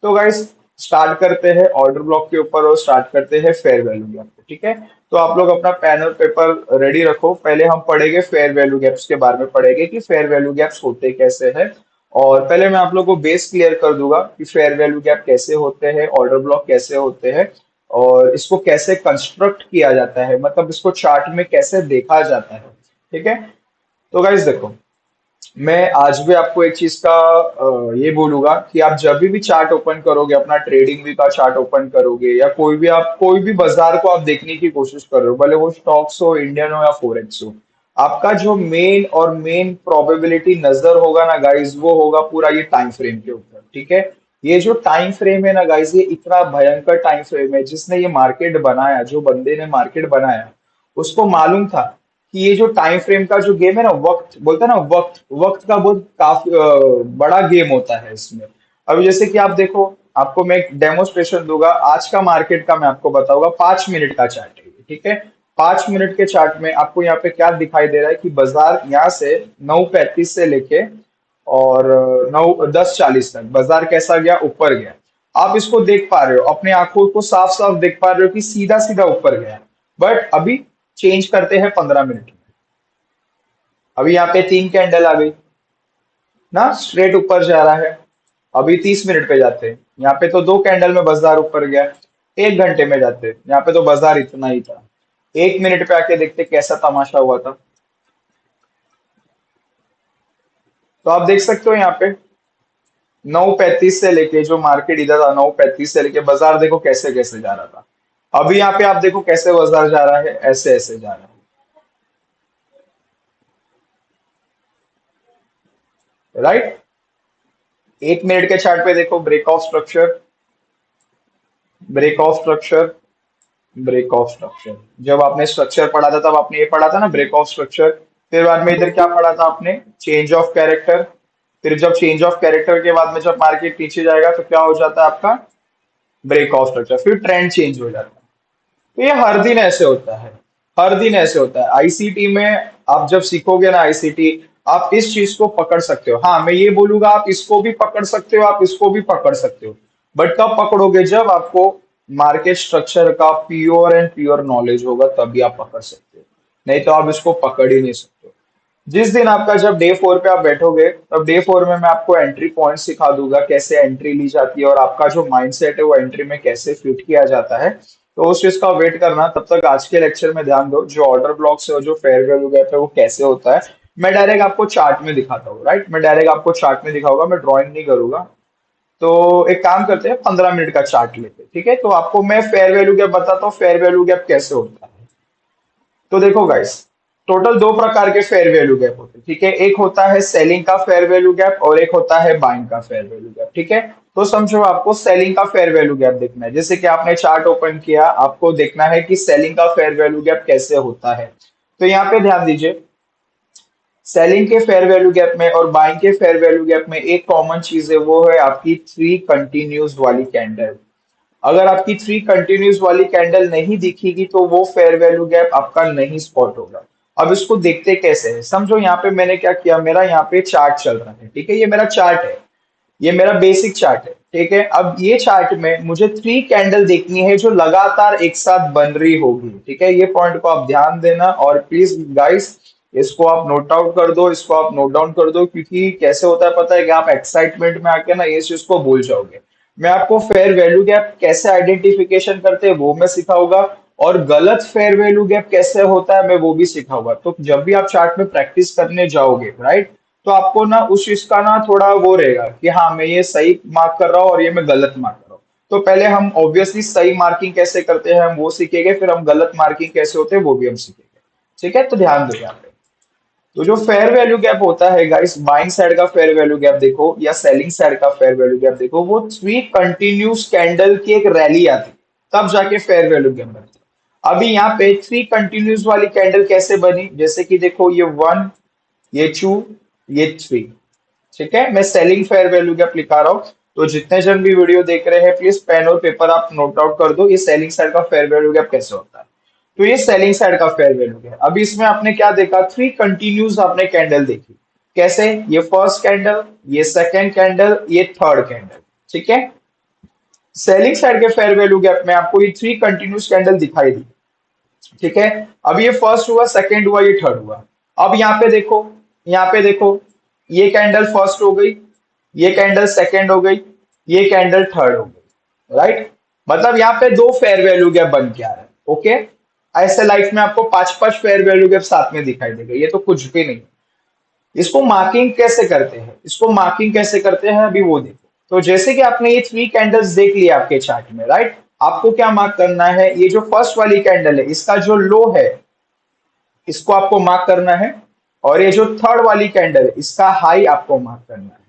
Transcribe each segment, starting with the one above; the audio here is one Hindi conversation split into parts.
तो गाइस स्टार्ट करते हैं ऑर्डर ब्लॉक के ऊपर और स्टार्ट करते हैं फेयर वैल्यू गैप पे, ठीक है। तो आप लोग अपना पेन और पेपर रेडी रखो। पहले हम पढ़ेंगे फेयर वैल्यू गैप्स के बारे में, पढ़ेंगे कि फेयर वैल्यू गैप्स होते कैसे हैं। और पहले मैं आप लोगों को बेस क्लियर कर दूंगा कि फेयर वैल्यू गैप कैसे होते हैं, ऑर्डर ब्लॉक कैसे होते हैं, और इसको कैसे कंस्ट्रक्ट किया जाता है, मतलब इसको चार्ट में कैसे देखा जाता है, ठीक है। तो गाइस देखो, मैं आज भी आपको एक चीज का ये बोलूंगा कि आप जब भी चार्ट ओपन करोगे, अपना ट्रेडिंग व्यू का चार्ट ओपन करोगे, या कोई भी बाजार को आप देखने की कोशिश कर रहे हो, भले वो स्टॉक्स हो, इंडियन हो या फॉरेक्स हो, आपका जो मेन प्रोबेबिलिटी नजर होगा ना गाइस, वो होगा पूरा ये टाइम फ्रेम के ऊपर, ठीक है। ये जो टाइम फ्रेम है ना गाइस, ये इतना भयंकर टाइम फ्रेम है। जिसने ये मार्केट बनाया, जो बंदे ने मार्केट बनाया, उसको मालूम था कि ये जो टाइम फ्रेम का जो गेम है ना, वक्त बोलते हैं ना, वक्त वक्त का बहुत काफी बड़ा गेम होता है इसमें। अभी जैसे कि आप देखो, आपको मैं एक डेमोस्ट्रेशन दूंगा आज का मार्केट का, मैं आपको बताऊंगा। 5 मिनट का चार्ट है ये, ठीक है। 5 मिनट के चार्ट में आपको यहाँ पे क्या दिखाई दे रहा है कि बाजार यहाँ से 9:35 से लेके और 10:40 तक बाजार कैसा गया, ऊपर गया। आप इसको देख पा रहे हो, अपने आंखों को साफ साफ देख पा रहे हो कि सीधा सीधा ऊपर गया। बट अभी चेंज करते हैं 15 मिनट में। अभी यहाँ पे 3 कैंडल आ गई ना, स्ट्रेट ऊपर जा रहा है। अभी 30 मिनट पे जाते हैं, यहाँ पे तो 2 कैंडल में बाजार ऊपर गया। 1 घंटे में जाते हैं, यहाँ पे तो बाजार इतना ही था। 1 मिनट पे आके देखते कैसा तमाशा हुआ था। तो आप देख सकते हो यहाँ पे 9:35 से लेके, जो मार्केट इधर था 9:35 से लेके, बाजार देखो कैसे कैसे जा रहा था। अभी यहाँ पे आप देखो कैसे बाजार जा रहा है, ऐसे ऐसे जा रहा है, राइट। 1 मिनट के चार्ट पे देखो, break of structure, break of structure, break of structure. जब आपने स्ट्रक्चर पढ़ा था तब आपने ये पढ़ा था ना, ब्रेक ऑफ स्ट्रक्चर। फिर बाद में इधर क्या पढ़ा था आपने, चेंज ऑफ कैरेक्टर। फिर जब चेंज ऑफ कैरेक्टर के बाद में जब मार्केट नीचे जाएगा तो क्या हो जाता है आपका, ब्रेक ऑफ स्ट्रक्चर। फिर ट्रेंड चेंज हो जाता है। तो ये हर दिन ऐसे होता है, हर दिन ऐसे होता है आईसीटी में। आप जब सीखोगे ना आईसीटी, आप इस चीज को पकड़ सकते हो। हाँ, मैं ये बोलूंगा, आप इसको भी पकड़ सकते हो, आप इसको भी पकड़ सकते हो। बट कब पकड़ोगे, जब आपको मार्केट स्ट्रक्चर का प्योर एंड प्योर नॉलेज होगा, तभी आप पकड़ सकते हो। नहीं तो आप इसको पकड़ ही नहीं सकते। जिस दिन आपका, जब डे 4 पे आप बैठोगे, तब डे 4 में मैं आपको एंट्री पॉइंट सिखा दूंगा, कैसे एंट्री ली जाती है, और आपका जो माइंडसेट है वो एंट्री में कैसे फिट किया जाता है। तो उस चीज का वेट करना। तब तक आज के लेक्चर में ध्यान दो, जो ऑर्डर ब्लॉक्स है और जो फेयर वैल्यू गैप है वो कैसे होता है। मैं डायरेक्ट आपको चार्ट में दिखाता हूँ, राइट। मैं डायरेक्ट आपको चार्ट में दिखाऊंगा, मैं ड्राइंग नहीं करूंगा। तो एक काम करते हैं, 15 मिनट का चार्ट लेते हैं, ठीक है। तो आपको मैं फेयर वैल्यू गैप बताता हूँ, फेयर वैल्यू गैप कैसे होता है। तो देखो गाइस, टोटल 2 प्रकार के फेयर वैल्यू गैप होते हैं, ठीक है। एक होता है सेलिंग का फेयर वैल्यू गैप और एक होता है बाइंग का फेयर वैल्यू गैप, ठीक है। तो समझो, आपको सेलिंग का फेयर वैल्यू गैप देखना है। जैसे कि आपने चार्ट ओपन किया, आपको देखना है कि सेलिंग का फेयर वैल्यू गैप कैसे होता है। तो यहाँ पे ध्यान दीजिए, सेलिंग के फेयर वैल्यू गैप में और बाइंग के फेयर वैल्यू गैप में एक कॉमन चीज है, वो है आपकी 3 कंटिन्यूस वाली कैंडल। अगर आपकी 3 कंटिन्यूस वाली कैंडल नहीं दिखेगी तो वो फेयर वैल्यू गैप आपका नहीं स्पॉट होगा। अब इसको देखते कैसे है, समझो यहाँ पे मैंने क्या किया, मेरा यहाँ पे चार्ट चल रहा है, ठीक है। ये मेरा चार्ट है, ये मेरा बेसिक चार्ट है, ठीक है। अब ये चार्ट में मुझे 3 कैंडल देखनी है जो लगातार एक साथ बन रही होगी, ठीक है। ये पॉइंट को आप ध्यान देना, और प्लीज गाइस, इसको आप नोट आउट कर दो, इसको आप नोट डाउन कर दो, क्योंकि कैसे होता है पता है कि आप एक्साइटमेंट में आके ना ये चीज को भूल जाओगे। मैं आपको फेयर वैल्यू गैप कैसे आइडेंटिफिकेशन करते हैं वो मैं सिखाऊंगा, और गलत फेयर वैल्यू गैप कैसे होता है मैं वो भी सिखाऊंगा। तो जब भी आप चार्ट में प्रैक्टिस करने जाओगे, राइट, तो आपको ना उस चीज का ना थोड़ा वो रहेगा कि हाँ, मैं ये सही मार्क कर रहा हूँ और ये मैं गलत मार्क कर रहा हूँ। तो पहले हम ऑब्वियसली सही मार्किंग कैसे करते हैं हम वो सीखेंगे, फिर हम गलत मार्किंग कैसे होते हैं वो भी हम सीखेंगे, ठीक है। तो ध्यान दो यहाँ पे। तो जो फेयर वैल्यू गैप होता है गाइस, बाइंग साइड का फेयर वैल्यू गैप देखो या सेलिंग साइड का फेयर वैल्यू गैप देखो, वो 3 कंटिन्यूस कैंडल की एक रैली आती, तब जाके फेयर वैल्यू गैप बनती है। अभी यहाँ पे 3 कंटिन्यूस वाली कैंडल कैसे बनी, जैसे कि देखो, ये 1, ये 2, ये 3, ठीक है। मैं सेलिंग फेयर वैल्यू गैप लिखा रहा हूँ। तो जितने जन भी वीडियो देख रहे हैं, प्लीज पेन और पेपर आप नोट आउट कर दो, ये सेलिंग साइड का फेयर वैल्यू गैप कैसे होता है। तो ये सेलिंग साइड का फेयर वैल्यू गैप। अभी इसमें आपने क्या देखा, 3 कंटिन्यूस आपने कैंडल देखी। कैसे, ये फर्स्ट कैंडल, ये सेकंड कैंडल, ये थर्ड कैंडल, ठीक है। सेलिंग साइड के फेयर वैल्यू गैप में आपको ये थ्री कंटिन्यूस कैंडल दिखाई दी, ठीक है। अब ये फर्स्ट हुआ, सेकंड हुआ, ये थर्ड हुआ। अब यहाँ पे देखो, यहाँ पे देखो, ये कैंडल फर्स्ट हो गई, ये कैंडल सेकंड हो गई, ये कैंडल थर्ड हो गई, राइट। मतलब यहाँ पे दो फेयर वैल्यू गैप बन के आ रहा है, ओके। ऐसे लाइफ में आपको पांच पांच फेयर वैल्यू गैप साथ में दिखाई देगा, ये तो कुछ भी नहीं। इसको मार्किंग कैसे करते हैं, इसको मार्किंग कैसे करते हैं अभी वो देखो। तो जैसे कि आपने ये थ्री कैंडल्स देख लिया आपके चार्ट में, राइट। आपको क्या मार्क करना है, ये जो फर्स्ट वाली कैंडल है इसका जो लो है इसको आपको मार्क करना है, और ये जो थर्ड वाली कैंडल है इसका हाई आपको मार्क करना है,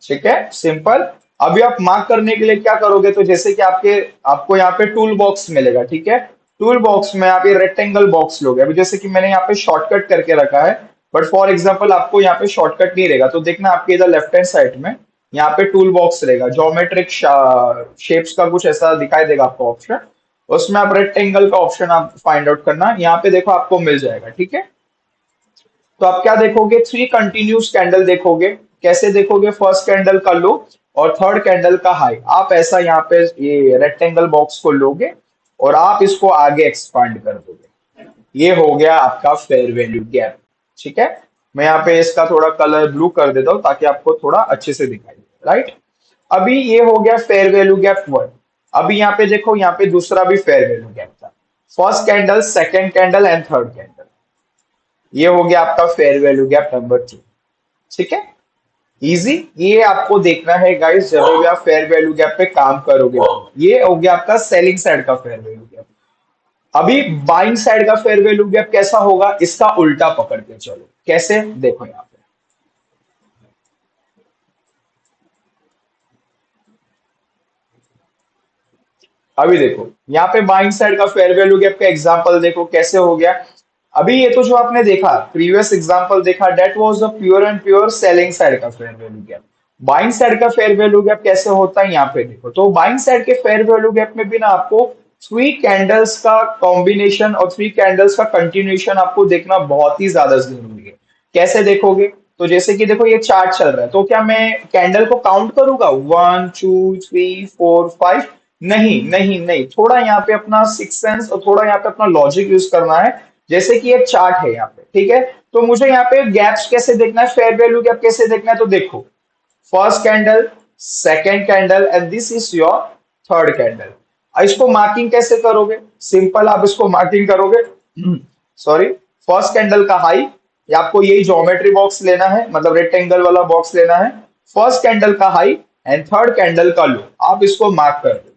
ठीक है, सिंपल। अभी आप मार्क करने के लिए क्या करोगे, तो जैसे कि आपको यहाँ पे टूल बॉक्स मिलेगा, ठीक है। टूल बॉक्स में आप ये रेक्टेंगल बॉक्स लोगे, अभी जैसे कि मैंने यहाँ पे शॉर्टकट करके रखा है, बट फॉर एग्जांपल आपको यहाँ पे शॉर्टकट नहीं रहेगा, तो देखना आपके इधर लेफ्ट हैंड साइड में यहाँ पे टूल बॉक्स रहेगा, ज्योमेट्रिक शेप्स का कुछ ऐसा दिखाई देगा आपको ऑप्शन। उसमें आप रेक्टेंगल का ऑप्शन आप फाइंड आउट करना, यहाँ पे देखो आपको मिल जाएगा, ठीक है। तो आप क्या देखोगे, थ्री कंटिन्यूस कैंडल देखोगे। कैसे देखोगे, फर्स्ट कैंडल का लो और थर्ड कैंडल का हाई, आप ऐसा यहाँ पे ये रेक्टेंगल बॉक्स को लोगे और आप इसको आगे एक्सपांड कर दोगे। ये हो गया आपका फेयर वैल्यू गैप, ठीक है। मैं यहाँ पे इसका थोड़ा कलर ब्लू कर देता हूँ ताकि आपको थोड़ा अच्छे से दिखाई दे, राइट। अभी ये हो गया फेयर वैल्यू गैप वन। अभी यहाँ पे देखो, यहाँ पे दूसरा भी फेयर वैल्यू गैप था, first candle, second candle and third candle. ये हो गया आपका fair value gap number two, ठीक है। इजी, ये आपको देखना है गाइस जब भी आप फेयर वैल्यू गैप पे काम करोगे। ये हो गया आपका सेलिंग साइड का फेयर वैल्यू गैप। अभी बाइंग साइड का फेयर वैल्यू गैप कैसा होगा, इसका उल्टा पकड़ के चलो, कैसे देखो यहाँ पे। अभी देखो यहाँ पे बाइंग साइड का फेयर वैल्यू गैप का एग्जांपल देखो कैसे हो गया। अभी ये तो जो आपने देखा, प्रीवियस एग्जांपल देखा, that was the pure and pure selling side का fair value gap. Buying side का फेयर वैल्यू गैप कैसे होता है यहाँ पे देखो। तो बाइंग साइड के फेयर वैल्यू गैप में भी ना आपको थ्री कैंडल्स का कॉम्बिनेशन और थ्री कैंडल्स का कंटिन्यूएशन आपको देखना बहुत ही ज्यादा जरूरी है। कैसे देखोगे, तो जैसे कि देखो ये चार्ट चल रहा है, तो क्या मैं कैंडल को काउंट करूंगा, one two three four five? नहीं नहीं नहीं, थोड़ा यहाँ पे अपना सिक्स सेंस और थोड़ा यहाँ पे अपना लॉजिक यूज करना है। जैसे कि एक चार्ट है यहाँ पे, ठीक है। तो मुझे यहाँ पे गैप्स कैसे देखना है, फेयर वैल्यू गैप कैसे देखना है, तो देखो first candle, second candle and this is your third candle. इसको मार्किंग कैसे करोगे, सिंपल, आप इसको मार्किंग करोगे सॉरी, फर्स्ट कैंडल का हाई, या आपको यही ज्योमेट्री बॉक्स लेना है, मतलब रेक्टेंगल वाला बॉक्स लेना है, फर्स्ट कैंडल का हाई एंड थर्ड कैंडल का लो, आप इसको मार्क कर दोगे।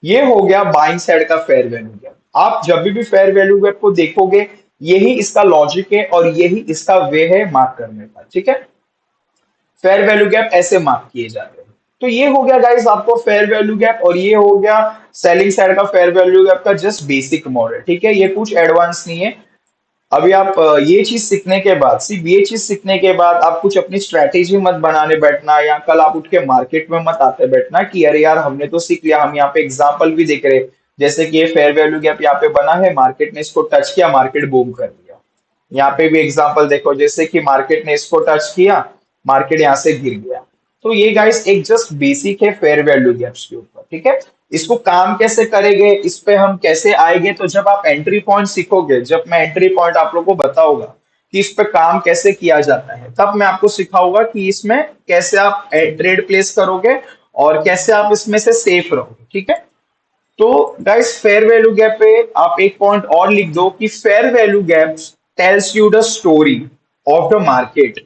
ये हो गया बाइंग साइड का फेयर वैल्यू गैप। आप जब भी फेयर वैल्यू गैप को देखोगे, यही इसका लॉजिक है और यही इसका वे है मार्क करने का, ठीक है। फेयर वैल्यू गैप ऐसे मार्क किए जाते हैं। तो ये हो गया गाइस आपको फेयर वैल्यू गैप, और ये हो गया सेलिंग साइड का फेयर वैल्यू गैप का जस्ट बेसिक मॉडल, ठीक है। ये कुछ एडवांस नहीं है। अभी आप ये चीज सीखने के बाद, सिर्फ ये चीज सीखने के बाद आप कुछ अपनी स्ट्रैटेजी मत बनाने बैठना, या कल आप उठ के मार्केट में मत आते बैठना कि अरे यार हमने तो सीख लिया, हम यहाँ पे एग्जांपल भी देख रहे हैं। जैसे कि ये फेयर वैल्यू गैप यहाँ पे बना है, मार्केट ने इसको टच किया, मार्केट बूम कर दिया। यहाँ पे भी एग्जांपल देखो, जैसे कि मार्केट ने इसको टच किया, मार्केट यहाँ से गिर गया। तो ये गाइस एक जस्ट बेसिक है फेयर वैल्यू गैप्स के ऊपर, ठीक है। इसको काम कैसे करेंगे, इस पे हम कैसे आएंगे, तो जब आप एंट्री पॉइंट सीखोगे, जब मैं एंट्री पॉइंट आप लोगों को बताऊंगा कि इस पे काम कैसे किया जाता है, तब मैं आपको सिखाऊंगा कि इसमें कैसे आप ट्रेड प्लेस करोगे और कैसे आप इसमें से सेफ रहोगे, ठीक है। तो गाइस फेयर वैल्यू गैप पे आप एक पॉइंट और लिख दो कि fair value gap tells you the story of the market.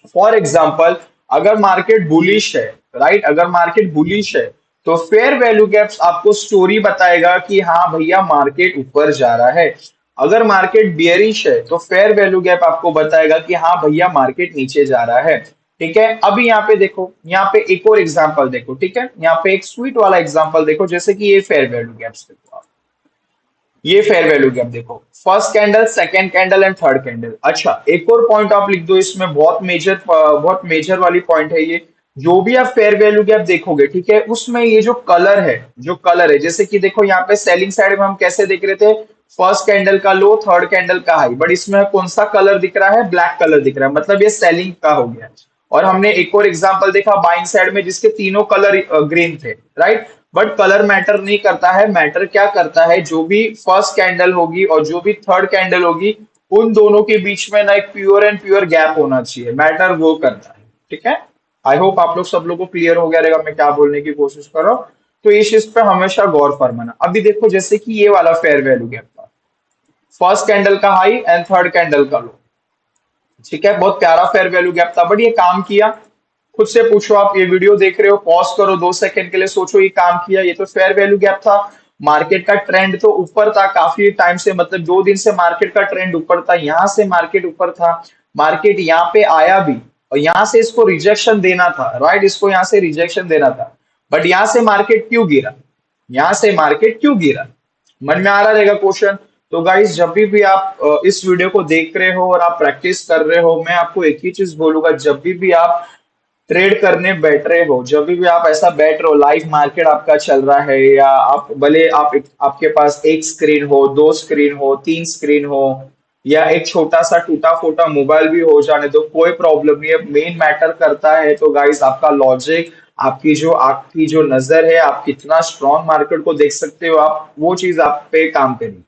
For example, अगर मार्केट बुलिश है, राइट, अगर मार्केट बुलिश है, तो फेयर वैल्यू गैप्स आपको स्टोरी बताएगा कि हाँ भैया मार्केट ऊपर जा रहा है। अगर मार्केट बियरिश है, तो फेयर वैल्यू गैप आपको बताएगा कि हाँ भैया मार्केट नीचे जा रहा है, ठीक है। अभी यहाँ पे देखो, यहाँ पे एक और एग्जांपल देखो, ठीक है। यहाँ पे एक स्वीट वाला एग्जांपल देखो, जैसे कि ये फेयर वैल्यू गैप्स देखो आप, ये फेयर वैल्यू गैप देखो, first candle, second candle and third candle. अच्छा, एक और पॉइंट आप लिख दो इसमें, बहुत मेजर वाली पॉइंट है ये। जो भी आप फेयर वैल्यू गैप देखोगे, ठीक है, उसमें ये जो कलर है, जो कलर है, जैसे कि देखो यहाँ पे सेलिंग साइड में हम कैसे देख रहे थे, फर्स्ट कैंडल का लो, थर्ड कैंडल का हाई, बट इसमें कौन सा कलर दिख रहा है, ब्लैक कलर दिख रहा है, मतलब ये सेलिंग का हो गया। और हमने एक और एग्जांपल देखा बाइंग साइड में जिसके तीनों कलर ग्रीन थे, राइट। बट कलर मैटर नहीं करता है, मैटर क्या करता है, जो भी फर्स्ट कैंडल होगी और जो भी थर्ड कैंडल होगी, उन दोनों के बीच में ना एक प्योर एंड प्योर गैप होना चाहिए, मैटर वो करता है, ठीक है। आई होप आप लोग सब लोग को क्लियर हो गया रहेगा मैं क्या बोलने की कोशिश कर रहा हूँ। तो इस चीज पे हमेशा गौर फरमाना। अभी देखो जैसे कि ये वाला फेयर वैल्यू गैप था, फर्स्ट कैंडल का हाई एंड थर्ड कैंडल का लो, ठीक है, बहुत प्यारा फेयर वैल्यू गैप था, बट ये काम किया? खुद से पूछो, आप ये वीडियो देख रहे हो, पॉज करो 2 सेकंड के लिए, सोचो ये काम किया? ये तो फेयर वैल्यू गैप था। मार्केट का ट्रेंड तो ऊपर था काफी टाइम से, मतलब 2 दिन से मार्केट का ट्रेंड ऊपर था, यहां से मार्केट ऊपर था, मार्केट यहाँ पे आया भी और यहाँ से इसको रिजेक्शन देना था, राइट, इसको यहाँ से रिजेक्शन देना था। बट यहाँ से मार्केट क्यों गिरा? यहाँ से मार्केट क्यों गिरा? मन में आ रहा रहेगा क्वेश्चन। तो गाइस जब भी आप इस वीडियो को देख रहे हो और आप प्रैक्टिस कर रहे हो, मैं आपको एक ही चीज बोलूंगा, जब भी आप ट्रेड करने बैठ रहे हो, जब भी आप ऐसा बैठ रहे हो, लाइव मार्केट आपका चल रहा है, या आप भले आपके पास एक स्क्रीन हो, 2 स्क्रीन हो, 3 स्क्रीन हो, या एक छोटा सा टूटा फूटा मोबाइल भी हो जाने दो, कोई प्रॉब्लम नहीं है। मेन मैटर करता है तो गाइस आपका लॉजिक, आपकी जो नजर है, आप कितना स्ट्रॉन्ग मार्केट को देख सकते हो, आप वो चीज आप पे काम करेगी।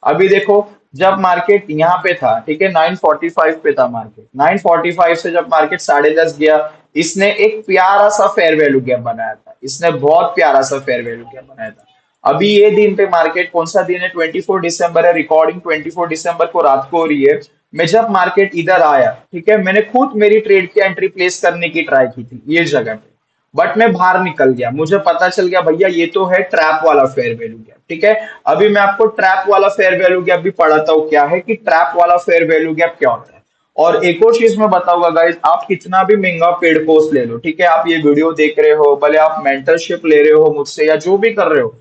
अभी देखो, जब मार्केट यहाँ पे था, ठीक है, 945 पे था मार्केट, 945 से जब मार्केट 10:30 गया, इसने एक प्यारा सा फेयर वैल्यू गैप बनाया था, इसने बहुत प्यारा सा फेयर वैल्यू गैप बनाया था। अभी ये दिन पे मार्केट, कौन सा दिन है, 24 दिसंबर है, रिकॉर्डिंग 24 दिसंबर को रात को हो रही है। मैं जब मार्केट इधर आया, ठीक है, मैंने खुद मेरी ट्रेड की एंट्री प्लेस करने की ट्राई की थी ये जगह पे, बट मैं बाहर निकल गया, मुझे पता चल गया भैया ये तो है ट्रैप वाला फेयर वैल्यू गैप, ठीक है। अभी मैं आपको ट्रैप वाला फेयर वैल्यू गैप भी पढ़ाता हूँ, क्या है कि ट्रैप वाला फेयर वैल्यू गैप क्या होता है। और एक और चीज मैं बताऊंगा गाइस, आप कितना भी महंगा पेड कोर्स ले लो, ठीक है, आप ये वीडियो देख रहे हो, भले आप मेंटरशिप ले रहे हो मुझसे या जो भी कर रहे हो,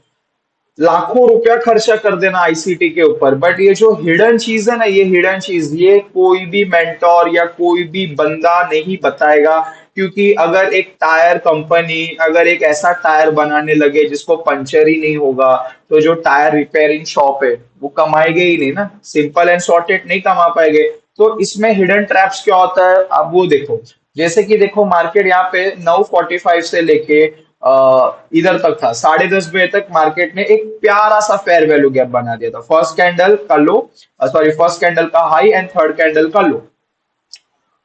लाखों रुपया खर्चा कर देना आईसीटी के ऊपर, बट ये जो हिडन चीज है ना, ये हिडन चीज ये कोई भी मेंटोर या कोई भी बंदा नहीं बताएगा। क्योंकि अगर एक टायर कंपनी अगर एक ऐसा टायर बनाने लगे जिसको पंचर ही नहीं होगा, तो जो टायर रिपेयरिंग शॉप है वो कमाएंगे ही नहीं ना, सिंपल एंड शॉर्टेड नहीं कमा पाएंगे। तो इसमें हिडन ट्रैप्स क्या होता है आप वो देखो। जैसे कि देखो मार्केट यहाँ पे 9:45 से लेके इधर तक था, 10:30 बजे तक मार्केट ने एक प्यारा सा फेयर वैल्यू गैप बना दिया था, फर्स्ट कैंडल का लो, सॉरी फर्स्ट कैंडल का हाई एंड थर्ड कैंडल का लो।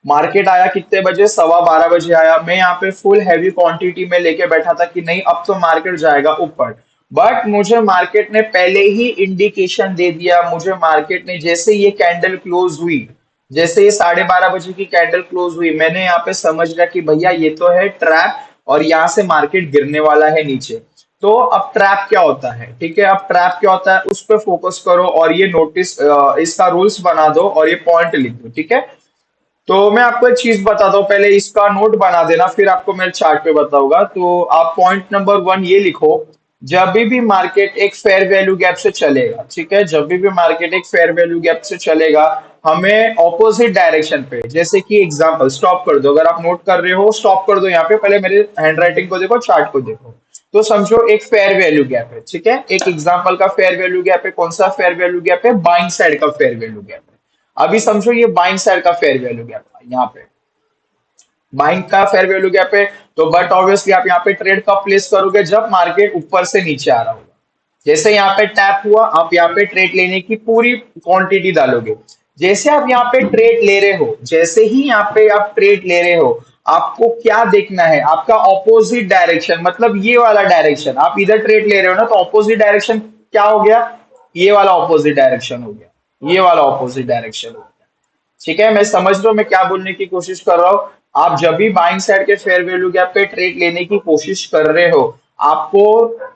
मार्केट आया कितने बजे, 12:15 बजे आया, मैं यहाँ पे फुल हैवी क्वांटिटी में लेके बैठा था कि नहीं अब तो मार्केट जाएगा ऊपर। बट मुझे मार्केट ने पहले ही इंडिकेशन दे दिया, मुझे मार्केट ने जैसे ये कैंडल क्लोज हुई, जैसे ये 12:30 बजे की कैंडल क्लोज हुई, मैंने यहाँ पे समझ लिया कि भैया ये तो है ट्रैप और यहाँ से मार्केट गिरने वाला है नीचे। तो अब ट्रैप क्या होता है, ठीक है, अब ट्रैप क्या होता है उस पर फोकस करो और ये नोटिस इसका रूल्स बना दो और ये पॉइंट लिख दो, ठीक है। तो मैं आपको एक चीज बताता हूँ, पहले इसका नोट बना देना फिर आपको मैं चार्ट पे बताऊंगा। तो आप पॉइंट नंबर 1 ये लिखो, जब भी मार्केट एक फेयर वैल्यू गैप से चलेगा, ठीक है, जब भी मार्केट एक फेयर वैल्यू गैप से चलेगा, हमें ऑपोजिट डायरेक्शन पे, जैसे कि एग्जांपल स्टॉप कर दो, अगर आप नोट कर रहे हो स्टॉप कर दो यहाँ पे, पहले मेरे हैंडराइटिंग को देखो, चार्ट को देखो। तो समझो एक फेयर वैल्यू गैप है, ठीक है, एक एग्जांपल का फेयर वैल्यू गैप है, कौन सा फेयर वैल्यू गैप है, बाइंग साइड का फेयर वैल्यू गैप है। अभी समझो ये बाइंग साइड का फेयर वैल्यू गैप था, यहाँ पे बाइंग का फेयर वैल्यू गैप है। तो बट ऑब्वियसली आप यहाँ पे ट्रेड कब प्लेस करोगे, जब मार्केट ऊपर से नीचे आ रहा होगा। जैसे यहाँ पे टैप हुआ, आप यहाँ पे ट्रेड लेने की पूरी क्वांटिटी डालोगे। जैसे आप यहाँ पे ट्रेड ले रहे हो, जैसे ही यहाँ पे आप ट्रेड ले रहे हो, आपको क्या देखना है, आपका ऑपोजिट डायरेक्शन, मतलब ये वाला डायरेक्शन, आप इधर ट्रेड ले रहे हो ना, तो ऑपोजिट डायरेक्शन क्या हो गया, ये वाला ऑपोजिट डायरेक्शन हो गया, ये वाला ऑपोजिट डायरेक्शन हो गया। ठीक है, मैं समझ लो मैं क्या बोलने की कोशिश कर रहा हूँ। आप जब भी बाइंग साइड के फेयर वैल्यू गैप पे ट्रेड लेने की कोशिश कर रहे हो, आपको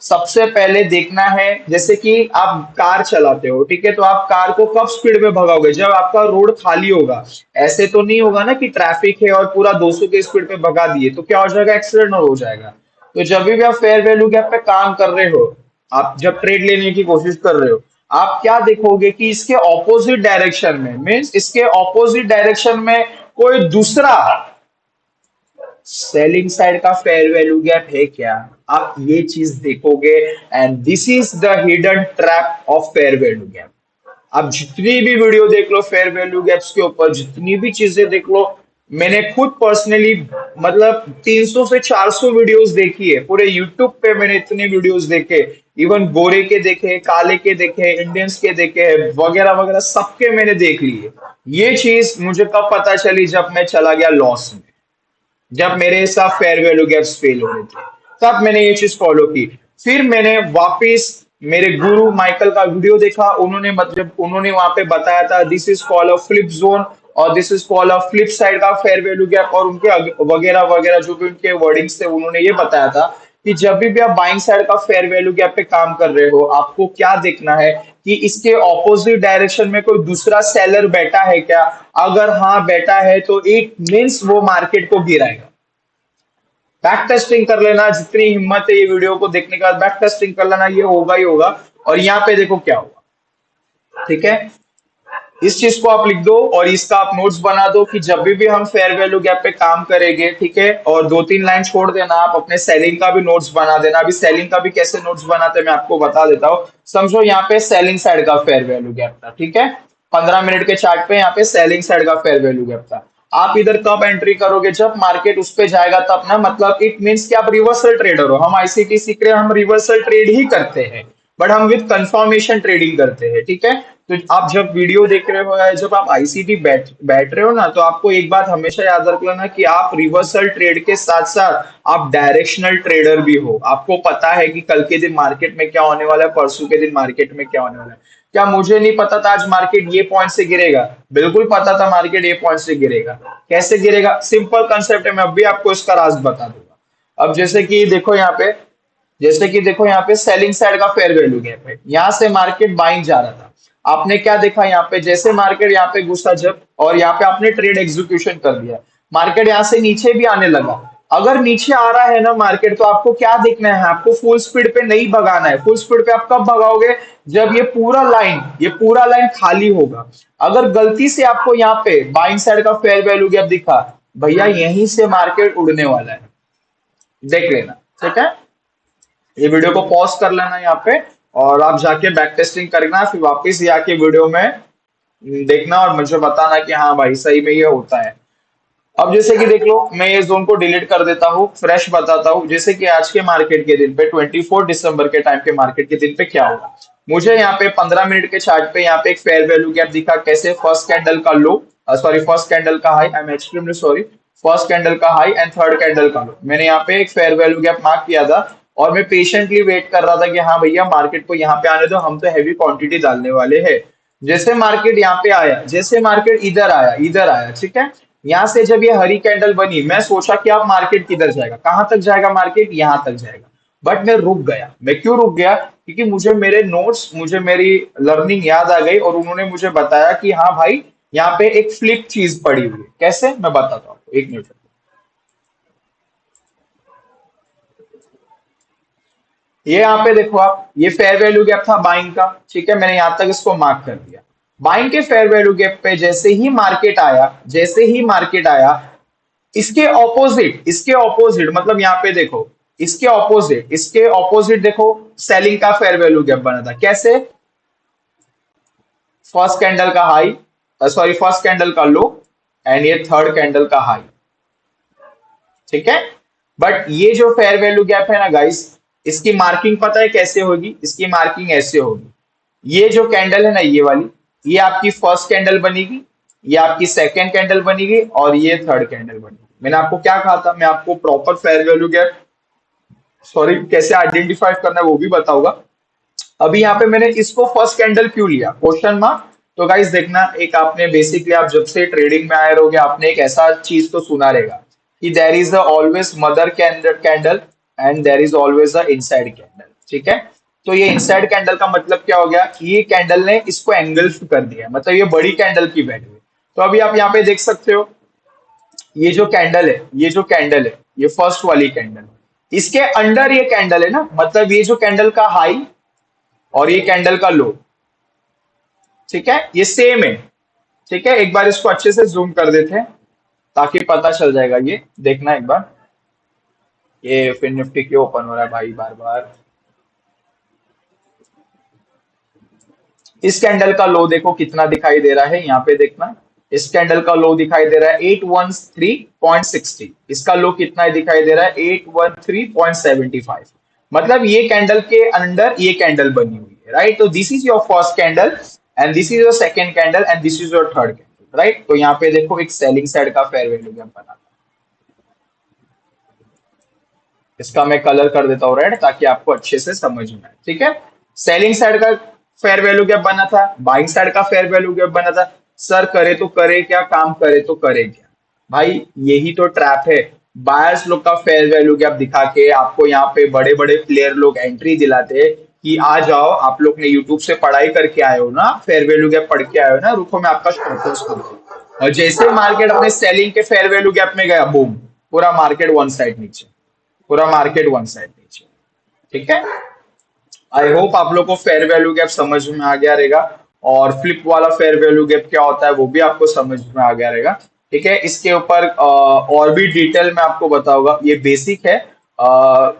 सबसे पहले देखना है, जैसे कि आप कार चलाते हो, ठीक है, तो आप कार को कब स्पीड में भगाओगे, जब आपका रोड खाली होगा। ऐसे तो नहीं होगा ना कि ट्रैफिक है और पूरा 200 के स्पीड पे भगा दिए, तो क्या हो जाएगा, एक्सीडेंट हो जाएगा। तो जब भी आप फेयर वैल्यू गैप पे काम कर रहे हो, आप जब ट्रेड लेने की कोशिश कर रहे हो, आप क्या देखोगे कि इसके ऑपोजिट डायरेक्शन में, मीन्स इसके ऑपोजिट डायरेक्शन में कोई दूसरा सेलिंग साइड का फेयर वैल्यू गैप है क्या, आप ये चीज देखोगे। And this is the hidden trap of fair value gap. आप जितनी भी वीडियो देख लो फेयर वैल्यू गैप्स के ऊपर, जितनी भी चीजें देख लो, मैंने खुद पर्सनली मतलब 300 से 400 वीडियोस देखी है पूरे यूट्यूब पे। मैंने इतने वीडियोस देखे, इवन गोरे के देखे, काले के देखे, इंडियंस के देखे, वगैरह वगैरह सबके मैंने देख लिए। ये चीज मुझे कब पता चली, जब मैं चला गया लॉस में, जब मेरे सब फेयर वैल्यू गैप्स फेल हो रहे थे, तब मैंने ये चीज फॉलो की। फिर मैंने वापस मेरे गुरु माइकल का वीडियो देखा। उन्होंने मतलब उन्होंने वहां पे बताया था this is called a flip zone और this is called a flip side का फेयर वैल्यू गैप, और उनके वगैरह वगैरह जो भी उनके वर्डिंग्स थे, उन्होंने ये बताया था कि जब भी आप बाइंग साइड का फेयर वैल्यू गैप पे काम कर रहे हो, आपको क्या देखना है कि इसके ऑपोजिट डायरेक्शन में कोई दूसरा सेलर बैठा है क्या। अगर हाँ बैठा है तो इट मीन्स वो मार्केट को गिराएगा। बैक टेस्टिंग कर लेना, जितनी हिम्मत है ये वीडियो को देखने के बाद बैक टेस्टिंग कर लेना, ये होगा ही होगा। और यहाँ पे देखो क्या होगा, ठीक है। इस चीज को आप लिख दो और इसका आप नोट्स बना दो कि जब भी हम फेयर वैल्यू गैप पे काम करेंगे, ठीक है। और दो तीन लाइन छोड़ देना, आप अपने सेलिंग का भी नोट्स बना देना। अभी सेलिंग का भी कैसे नोट्स बनाते हैं मैं आपको बता देता हूँ। समझो यहाँ पे सेलिंग साइड का फेयर वैल्यू गैप था, ठीक है। 15 मिनट के चार्ट पे यहाँ पे सेलिंग साइड का फेयर वैल्यू गैप था। आप इधर कब एंट्री करोगे, जब मार्केट उस पे जाएगा तब ना, मतलब इट मीन्स कि आप रिवर्सल ट्रेडर हो। हम आईसीटी सीख रहे हैं, हम रिवर्सल ट्रेड ही करते हैं, बट हम विद कंफर्मेशन ट्रेडिंग करते हैं, ठीक है। तो आप जब वीडियो देख रहे हो या जब आप आईसीटी बैठ रहे हो ना, तो आपको एक बात हमेशा याद रख लेना कि आप रिवर्सल ट्रेड के साथ साथ आप डायरेक्शनल ट्रेडर भी हो। आपको पता है कि कल के दिन मार्केट में क्या होने वाला है, परसों के दिन मार्केट में क्या होने वाला है। क्या मुझे नहीं पता था आज मार्केट ये पॉइंट से गिरेगा? बिल्कुल पता था मार्केट ये पॉइंट से गिरेगा। कैसे गिरेगा? सिंपल कंसेप्ट है, मैं अभी आपको इसका राज बता दूंगा। अब जैसे कि देखो यहाँ पे, जैसे कि देखो यहाँ पे सेलिंग साइड का फेयर वैल्यू गैप है, यहाँ से मार्केट बाइंग जा रहा था। आपने क्या देखा यहाँ पे, जैसे मार्केट यहाँ पे घुसा जब, और यहाँ पे आपने ट्रेड एग्जीक्यूशन कर दिया, मार्केट यहाँ से नीचे भी आने लगा। अगर नीचे आ रहा है ना मार्केट, तो आपको क्या देखना है, आपको फुल स्पीड पे नहीं भगाना है। फुल स्पीड पे आप कब भगाओगे, जब ये पूरा लाइन खाली होगा। अगर गलती से आपको यहाँ पे बाइंग साइड का फेयर वैल्यू गैप दिखा, भैया यहीं से मार्केट उड़ने वाला है, देख लेना, ठीक है। ये वीडियो को पॉज कर लेना यहाँ पे, और आप जाके बैक टेस्टिंग करना, फिर वापस ये आके वीडियो में देखना और मुझे बताना कि हाँ भाई सही में ये होता है। अब जैसे कि देख लो, मैं ये जोन को डिलीट कर देता हूँ, फ्रेश बताता हूँ। जैसे कि आज के मार्केट के दिन पे 24 दिसंबर के टाइम के मार्केट के दिन पे क्या हुआ, मुझे यहाँ पे 15 मिनट के चार्ट पे यहाँ पे एक फेयर वैल्यू गैप दिखा। कैसे? फर्स्ट कैंडल का लो, सॉरी फर्स्ट कैंडल का high, I am extremely sorry, first candle का हाई एंड थर्ड कैंडल का लो, मैंने यहाँ पे एक फेयर वैल्यू गैप मार्क किया था। और मैं पेशेंटली वेट कर रहा था कि हाँ भैया मार्केट को यहाँ पे आने दो, हम तो हैवी क्वांटिटी डालने वाले हैं। जैसे मार्केट यहाँ पे आया, जैसे मार्केट इधर आया, ठीक है। यहाँ से जब ये हरी कैंडल बनी, मैं सोचा कि अब मार्केट किधर जाएगा, कहां तक जाएगा मार्केट, यहां तक जाएगा। बट मैं रुक गया। मैं क्यों रुक गया? क्योंकि मुझे मेरे नोट्स, मुझे मेरी लर्निंग याद आ गई, और उन्होंने मुझे बताया कि हाँ भाई यहाँ पे एक फ्लिप चीज पड़ी हुई है। कैसे? मैं बताता हूँ, एक मिनट। ये यहाँ पे देखो आप, ये फेयर वैल्यू गैप था बाइंग का, ठीक है। मैंने यहां तक इसको मार्क कर दिया। बाइंग के फेयर वैल्यू गैप पे जैसे ही मार्केट आया, इसके ऑपोजिट मतलब यहाँ पे देखो, इसके ऑपोजिट देखो, सेलिंग का फेयर वैल्यू गैप बना था। कैसे? फर्स्ट कैंडल का हाई, सॉरी फर्स्ट कैंडल का लो, एंड ये थर्ड कैंडल का हाई, ठीक है। बट ये जो फेयर वैल्यू गैप है ना गाइस, इसकी मार्किंग पता है कैसे होगी? इसकी मार्किंग ऐसे होगी। ये जो कैंडल है ना, ये वाली, ये आपकी फर्स्ट कैंडल बनेगी, ये आपकी सेकेंड कैंडल बनेगी, और ये थर्ड कैंडल बनेगी। मैंने आपको क्या कहा था, मैं आपको proper fair value gap, sorry कैसे आइडेंटिफाई करना है वो भी बताऊंगा। अभी यहाँ पे मैंने इसको फर्स्ट कैंडल क्यों लिया, क्वेश्चन मार्क। तो गाइस देखना, एक आपने बेसिकली, आप जब से ट्रेडिंग में आए रहोगे, आपने एक ऐसा चीज तो सुना रहेगा कि there is always mother candle and there is always a inside candle, ठीक है। तो ये इनसाइड कैंडल का मतलब क्या हो गया कि ये कैंडल ने इसको एंगल्फ कर दिया, मतलब ये बड़ी कैंडल की वैल्यू है। तो अभी आप यहाँ पे देख सकते हो, ये जो कैंडल है ये फर्स्ट वाली कैंडल, इसके अंडर ये कैंडल है ना, मतलब ये जो कैंडल का हाई और ये कैंडल का लो, ठीक है, ये सेम है, ठीक है। एक बार इसको अच्छे से जूम कर देते हैं ताकि पता चल जाएगा। ये देखना एक बार, ये फिर निफ्टी क्यों ओपन हो रहा है भाई बार बार। इस कैंडल का लो देखो कितना दिखाई दे रहा है, यहाँ पे देखना, इस कैंडल का लो दिखाई दे रहा है 813.60, इसका लो कितना है दिखाई दे रहा है 813.75। मतलब ये कैंडल के अंडर ये कैंडल बनी हुई है, राइट। तो this is your first candle and this is your second candle and this is your third candle, right. तो यहाँ पे देखो एक सेलिंग साइड का फेयर वैल्यू गैप बना था। इसका मैं कलर कर देता हूँ रेड ताकि आपको अच्छे से समझ में आए, ठीक है। सेलिंग साइड का फेयर वैल्यू गैप बना था, बाइंग साइड का फेयर वैल्यू गैप बना था। सर करे तो करे क्या, काम करे तो करे क्या, भाई यही तो ट्रैप है। बायर्स लोग का फेयर वैल्यू गैप दिखा के आपको यहाँ पे बड़े बड़े प्लेयर लोग एंट्री दिलाते हैं कि आ जाओ, आप लोग ने यूट्यूब से पढ़ाई करके आए हो ना, फेयर वैल्यू गैप पढ़ के आए हो ना, रुको मैं आपका स्टॉप करता हूँ। और जैसे मार्केट अपने सेलिंग के फेयर वैल्यू गैप में गया, बूम, पूरा मार्केट वन साइड नीचे, पूरा मार्केट वन साइड नीचे, ठीक है। आई होप आप लोग को फेयर वैल्यू गैप समझ में आ गया रहेगा, और फ्लिप वाला फेयर वैल्यू गैप क्या होता है वो भी आपको समझ में आ गया रहेगा, ठीक है। इसके ऊपर और भी डिटेल में आपको बताऊंगा, ये बेसिक है,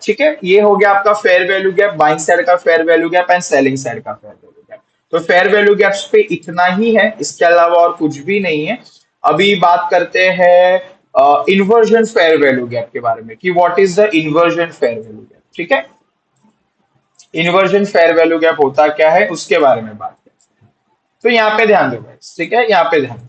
ठीक है। ये हो गया आपका fair value gap, buying side का fair value gap and selling side का फेयर वैल्यू गैप। तो फेयर वैल्यू गैप्स पे इतना ही है, इसके अलावा और कुछ भी नहीं है। अभी बात करते हैं इन्वर्जन फेयर वैल्यू गैप के बारे में कि what is the inversion fair value gap, ठीक है। इन्वर्जन फेयर वैल्यू गैप होता क्या है उसके बारे में बात करते हैं। तो यहाँ पे ध्यान दो guys, ठीक है, यहाँ पे ध्यान दो।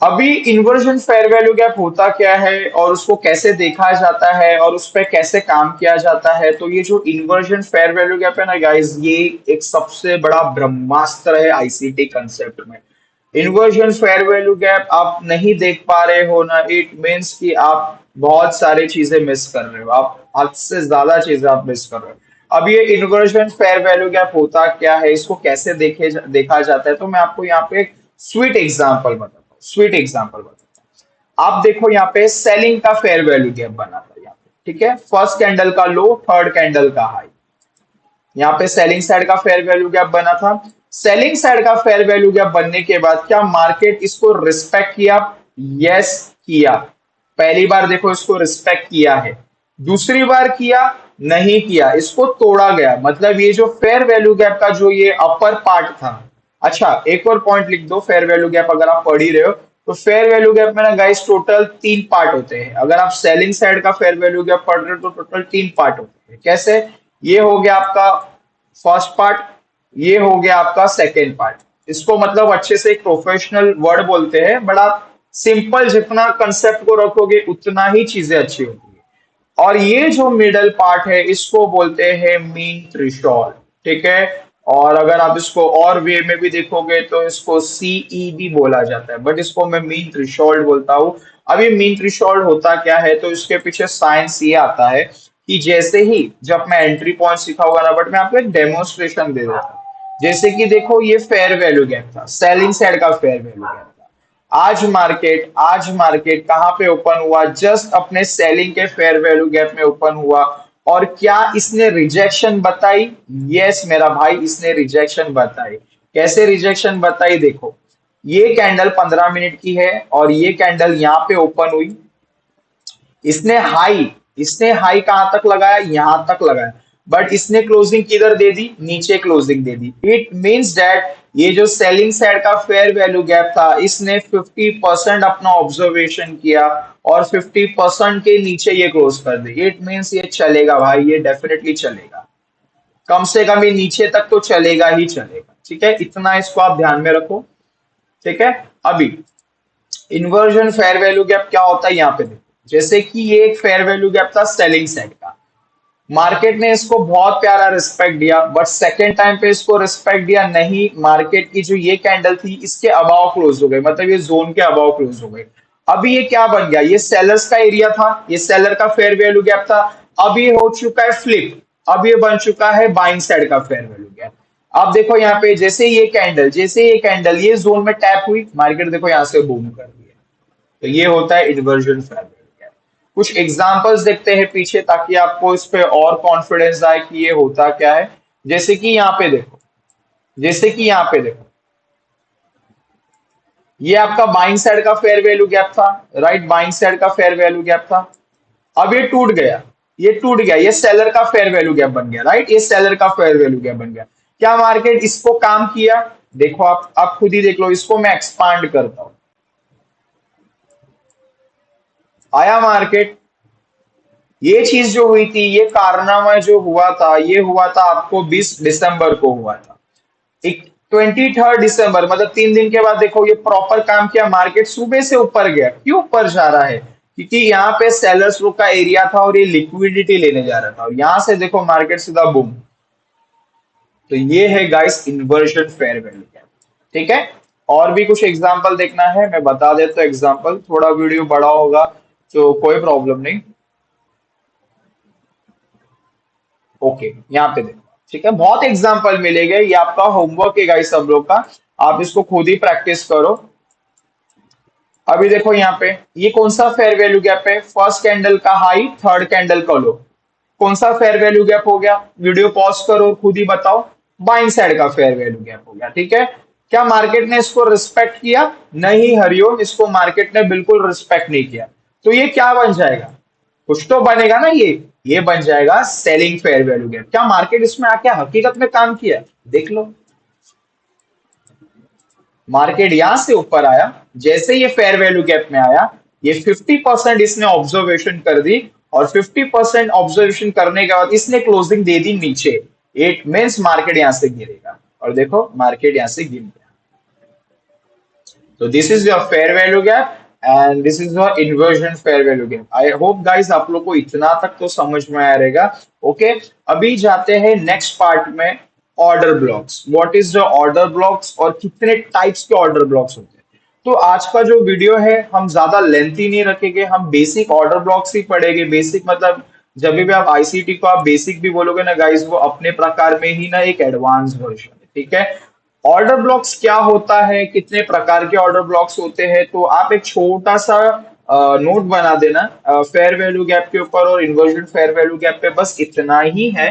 अभी इन्वर्जन फेयर वैल्यू गैप होता क्या है और उसको कैसे देखा जाता है और उस पर कैसे काम किया जाता है। तो ये जो इन्वर्जन फेयर वैल्यू गैप है ना गाइस, ये एक सबसे बड़ा ब्रह्मास्त्र है आईसीटी कंसेप्ट में। इन्वर्जन फेयर वैल्यू गैप आप नहीं देख पा रहे हो ना, इट मीन्स कि आप बहुत सारी चीजें मिस कर रहे हो, आप हद से ज्यादा चीजें आप मिस कर रहे हो। अब ये इन्वर्जन फेयर वैल्यू गैप होता क्या है, इसको कैसे देखा जाता है, तो मैं आपको यहाँ पे एक स्वीट एग्जांपल बताता हूँ, स्वीट एग्जांपल बताता हूँ। आप देखो यहाँ पे सेलिंग का फेयर वैल्यू गैप बना था यहाँ पे, ठीक है। फर्स्ट कैंडल का लो, थर्ड कैंडल का हाई, यहाँ पे सेलिंग साइड का फेयर वैल्यू गैप बना था। सेलिंग साइड का फेयर वैल्यू गैप बनने के बाद क्या मार्केट इसको रिस्पेक्ट किया? यस किया। पहली बार देखो इसको रिस्पेक्ट किया है, दूसरी बार किया नहीं किया, इसको तोड़ा गया। मतलब ये जो फेयर वैल्यू गैप का जो ये अपर पार्ट था, अच्छा एक और पॉइंट लिख दो, फेयर वैल्यू गैप अगर आप पढ़ ही रहे हो तो फेयर वैल्यू गैप में ना गाइस टोटल तीन पार्ट होते हैं। अगर आप सेलिंग साइड का फेयर वैल्यू गैप पढ़ रहे हो तो टोटल तीन पार्ट होते हैं। कैसे? ये हो गया आपका फर्स्ट पार्ट, ये हो गया आपका सेकेंड पार्ट। इसको मतलब अच्छे से एक प्रोफेशनल वर्ड बोलते हैं, बट आप सिंपल जितना कंसेप्ट को रखोगे उतना ही चीजें अच्छी होती है। और ये जो मिडल पार्ट है इसको बोलते हैं मीन थ्रेशोल्ड, ठीक है। और अगर आप इसको और वे में भी देखोगे तो इसको सीई भी बोला जाता है, बट इसको मैं मीन थ्रेशोल्ड बोलता हूँ। अब ये मीन थ्रेशोल्ड होता क्या है, तो इसके पीछे साइंस ये आता है कि जैसे ही जब मैं एंट्री पॉइंट सिखाऊंगा ना, बट मैं आपको एक डेमोन्स्ट्रेशन दे देता हूँ। जैसे कि देखो ये फेयर वैल्यू गैप था, सेलिंग साइड का फेयर वैल्यू गैप था। आज मार्केट कहाँ पे ओपन हुआ? जस्ट अपने सेलिंग के फेयर वैल्यू गैप में ओपन हुआ। और क्या इसने रिजेक्शन बताई? यस मेरा भाई, इसने रिजेक्शन बताई। कैसे रिजेक्शन बताई? देखो ये कैंडल 15 मिनट की है और ये कैंडल यहाँ पे ओपन हुई। इसने हाई कहां तक लगाया? यहां तक लगाया, बट इसने क्लोजिंग किधर दे दी? नीचे closing they the. It means that ये जो सेलिंग साइड का फेयर वैल्यू गैप था, इसने 50% अपना ऑब्जर्वेशन किया और 50% के नीचे ये क्लोज कर दी। इट मींस ये चलेगा भाई, ये डेफिनेटली चलेगा, कम से कम ये नीचे तक तो चलेगा ही चलेगा, ठीक है। इतना इसको आप ध्यान में रखो, ठीक है। अभी इन्वर्जन फेयर वैल्यू गैप क्या होता है यहाँ पे देखो। जैसे कि ये एक फेयर वैल्यू गैप था सेलिंग साइड का, मार्केट ने इसको बहुत प्यारा रिस्पेक्ट दिया, बट सेकेंड टाइम पे इसको रिस्पेक्ट दिया नहीं। मार्केट की जो ये कैंडल थी इसके अबाव क्लोज हो गई, मतलब ये जोन के अबाव क्लोज हो गई। अभी ये क्या बन गया? ये सेलर्स का एरिया था, ये सेलर का फेयर वैल्यू गैप था। अब ये हो चुका है फ्लिप, अब ये बन चुका है बाइंग साइड का फेयर वैल्यू गैप। अब देखो यहाँ पे जैसे ये कैंडल ये जोन में टैप हुई, मार्केट देखो यहाँ से बूम कर दिया। तो ये होता है इन्वर्जन फेयर वैल्यू गैप। कुछ एग्जांपल्स देखते हैं पीछे ताकि आपको इस पे और कॉन्फिडेंस आए कि ये होता क्या है। जैसे कि यहाँ पे देखो, जैसे कि यहाँ पे देखो, ये आपका बाइंग साइड का फेयर वैल्यू गैप था, राइट, बाइंग साइड का फेयर वैल्यू गैप था। अब ये टूट गया, ये टूट गया, ये सेलर का फेयर वैल्यू गैप बन गया, राइट, ये सेलर का फेयर वैल्यू गैप बन गया। क्या मार्केट इसको काम किया? देखो आप खुद ही देख लो, इसको मैं एक्सपांड करता हूं। आया मार्केट। ये चीज जो हुई थी, ये कारनामा जो हुआ था, ये हुआ था आपको 20 दिसंबर को हुआ था। एक 23 दिसंबर, मतलब 3 दिन के बाद देखो ये प्रॉपर काम किया, मार्केट सुबह से ऊपर गया। क्यों ऊपर जा रहा है? क्योंकि यहाँ पे सेलर्स लोग का एरिया था और ये लिक्विडिटी लेने जा रहा था, और यहां से देखो मार्केट सीधा बूम। तो ये है guys inversion fair value gap. ठीक है। और भी कुछ एग्जांपल देखना है, मैं बता देता हूँ एग्जांपल, थोड़ा वीडियो बड़ा होगा तो कोई प्रॉब्लम नहीं। ओके, यहाँ पे देखो। ठीक है, बहुत एग्जांपल मिलेंगे, ये आपका होमवर्क है गाइस सब लोग का। आप इसको खुद ही प्रैक्टिस करो। अभी देखो यहाँ पे, ये कौन सा फेयर वैल्यू गैप है? फर्स्ट कैंडल का हाई, थर्ड कैंडल का लो। कौन सा फेयर वैल्यू गैप हो गया? वीडियो पॉज करो, खुद ही बताओ। बाइंग साइड का फेयर वैल्यू गैप हो गया। ठीक है। क्या मार्केट ने इसको रिस्पेक्ट किया? नहीं हरिओम, इसको मार्केट ने बिल्कुल रिस्पेक्ट नहीं किया। तो ये क्या बन जाएगा? कुछ तो बनेगा ना ये बन जाएगा सेलिंग फेयर वैल्यू गैप। क्या मार्केट इसमें आके हकीकत में काम किया? देख लो, मार्केट यहां से ऊपर आया, जैसे ये फेयर वैल्यू गैप में आया, ये 50% इसने ऑब्जर्वेशन कर दी, और 50% ऑब्जर्वेशन करने के बाद इसने क्लोजिंग दे दी नीचे। इट मीन्स मार्केट यहां से गिरेगा, और देखो मार्केट यहां से गिर गया। तो this is your fair value gap and this is your inversion fair value gap. I hope guys आप लोग को इतना तक तो समझ में आ रहेगा। ओके, अभी जाते हैं नेक्स्ट पार्ट में, order blocks. What is the order blocks और कितने टाइप्स के ऑर्डर ब्लॉक्स होते हैं। तो आज का जो वीडियो है हम ज्यादा लेंथी नहीं रखेंगे, हम बेसिक ऑर्डर ब्लॉक्स ही पढ़ेंगे। बेसिक मतलब जब भी आप आईसीटी को आप बेसिक भी बोलोगे ना गाइस, वो अपने प्रकार में ही ना एक एडवांस वर्जन है। ठीक है। ऑर्डर ब्लॉक्स क्या होता है, कितने प्रकार के ऑर्डर ब्लॉक्स होते हैं, तो आप एक छोटा सा नोट बना देना फेयर वैल्यू गैप के ऊपर और इन्वर्जन फेयर वैल्यू गैप पे, बस इतना ही है।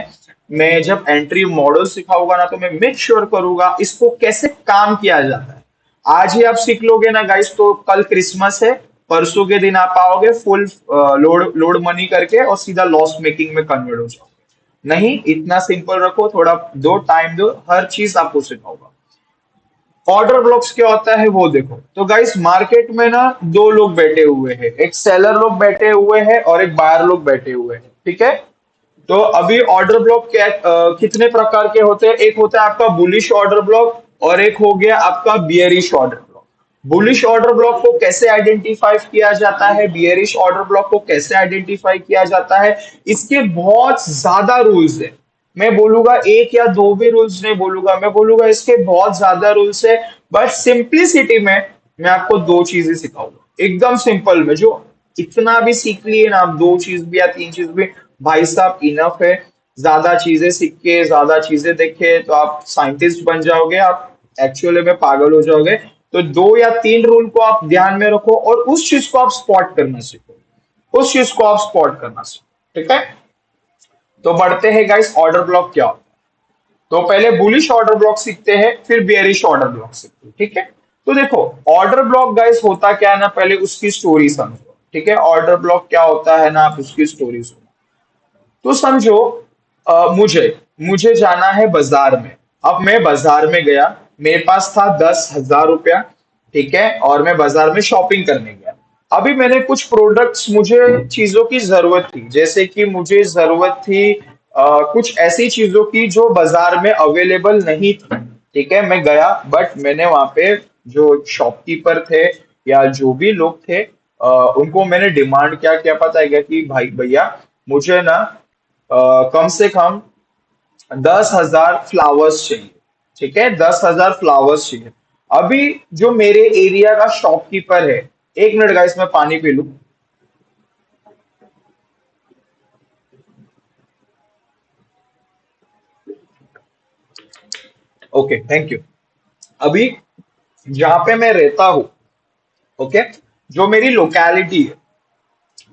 मैं जब एंट्री मॉडल सिखाऊंगा ना, तो मैं मेक श्योर करूंगा इसको कैसे काम किया जाता है। आज ही आप सीख लोगे ना गाइस, तो कल क्रिसमस है, परसों के दिन आप आओगे फुल लोड लोड मनी करके और सीधा लॉस मेकिंग में कन्वर्ट हो जाओगे। नहीं, इतना सिंपल रखो, थोड़ा दो टाइम दो, हर चीज आपको सिखाऊंगा। ऑर्डर ब्लॉक्स क्या होता है वो देखो। तो गाइस मार्केट में ना दो लोग बैठे हुए हैं, एक सेलर लोग बैठे हुए हैं और एक बायर लोग बैठे हुए हैं। ठीक है। तो अभी ऑर्डर ब्लॉक क्या कितने प्रकार के होते हैं? एक होता है आपका बुलिश ऑर्डर ब्लॉक, और एक हो गया आपका bearish order block. Bullish order block को कैसे आइडेंटिफाई किया जाता है, बियरिश ऑर्डर ब्लॉक को कैसे आइडेंटिफाई किया जाता है, इसके बहुत ज्यादा रूल्स है। मैं बोलूंगा एक या दो भी रूल्स नहीं बोलूंगा, मैं बोलूंगा इसके बहुत ज्यादा रूल्स है। बट सिंप्लिसिटी में मैं आपको दो चीजें सिखाऊंगा एकदम सिंपल में, जो इतना भी सीख लिए ना आप, दो चीज भी या तीन चीज भी, भाई साहब इनफ है। ज्यादा चीजें सीख के, ज्यादा चीजें देखे तो आप साइंटिस्ट बन जाओगे, आप एक्चुअली में पागल हो जाओगे। तो दो या तीन रूल को आप ध्यान में रखो और उस चीज को आप स्पॉट करना सीखो, उस चीज को आप स्पॉट करना सीखो। ठीक है। तो बढ़ते हैं गाइस, ऑर्डर ब्लॉक क्या होता है। तो पहले बुलिश ऑर्डर ब्लॉक सीखते हैं, फिर बेयरिश ऑर्डर ब्लॉक सीखते हैं। ठीक है। तो देखो ऑर्डर ब्लॉक गाइस होता क्या है ना, पहले उसकी स्टोरी समझो। ठीक है, ऑर्डर ब्लॉक क्या होता है ना, आप उसकी स्टोरी सुनो। तो समझो मुझे मुझे जाना है बाजार में। अब मैं बाजार में गया, मेरे पास था 10,000 रुपया। ठीक है, और मैं बाजार में शॉपिंग करने गया। अभी मैंने कुछ प्रोडक्ट्स, मुझे चीजों की जरूरत थी, जैसे कि मुझे जरूरत थी कुछ ऐसी चीजों की जो बाजार में अवेलेबल नहीं थी। ठीक है, मैं गया, बट मैंने वहां पे जो शॉपकीपर थे या जो भी लोग थे, उनको मैंने डिमांड क्या क्या पता है क्या, कि भाई भैया मुझे ना कम से कम 10,000 फ्लावर्स चाहिए। ठीक है, 10,000 फ्लावर्स चाहिए। अभी जो मेरे एरिया का शॉपकीपर है, एक मिनट गाइस मैं पानी पी लूं। Okay, thank you. अभी जहां पे मैं रहता हूँ, ओके, जो मेरी लोकेलिटी है,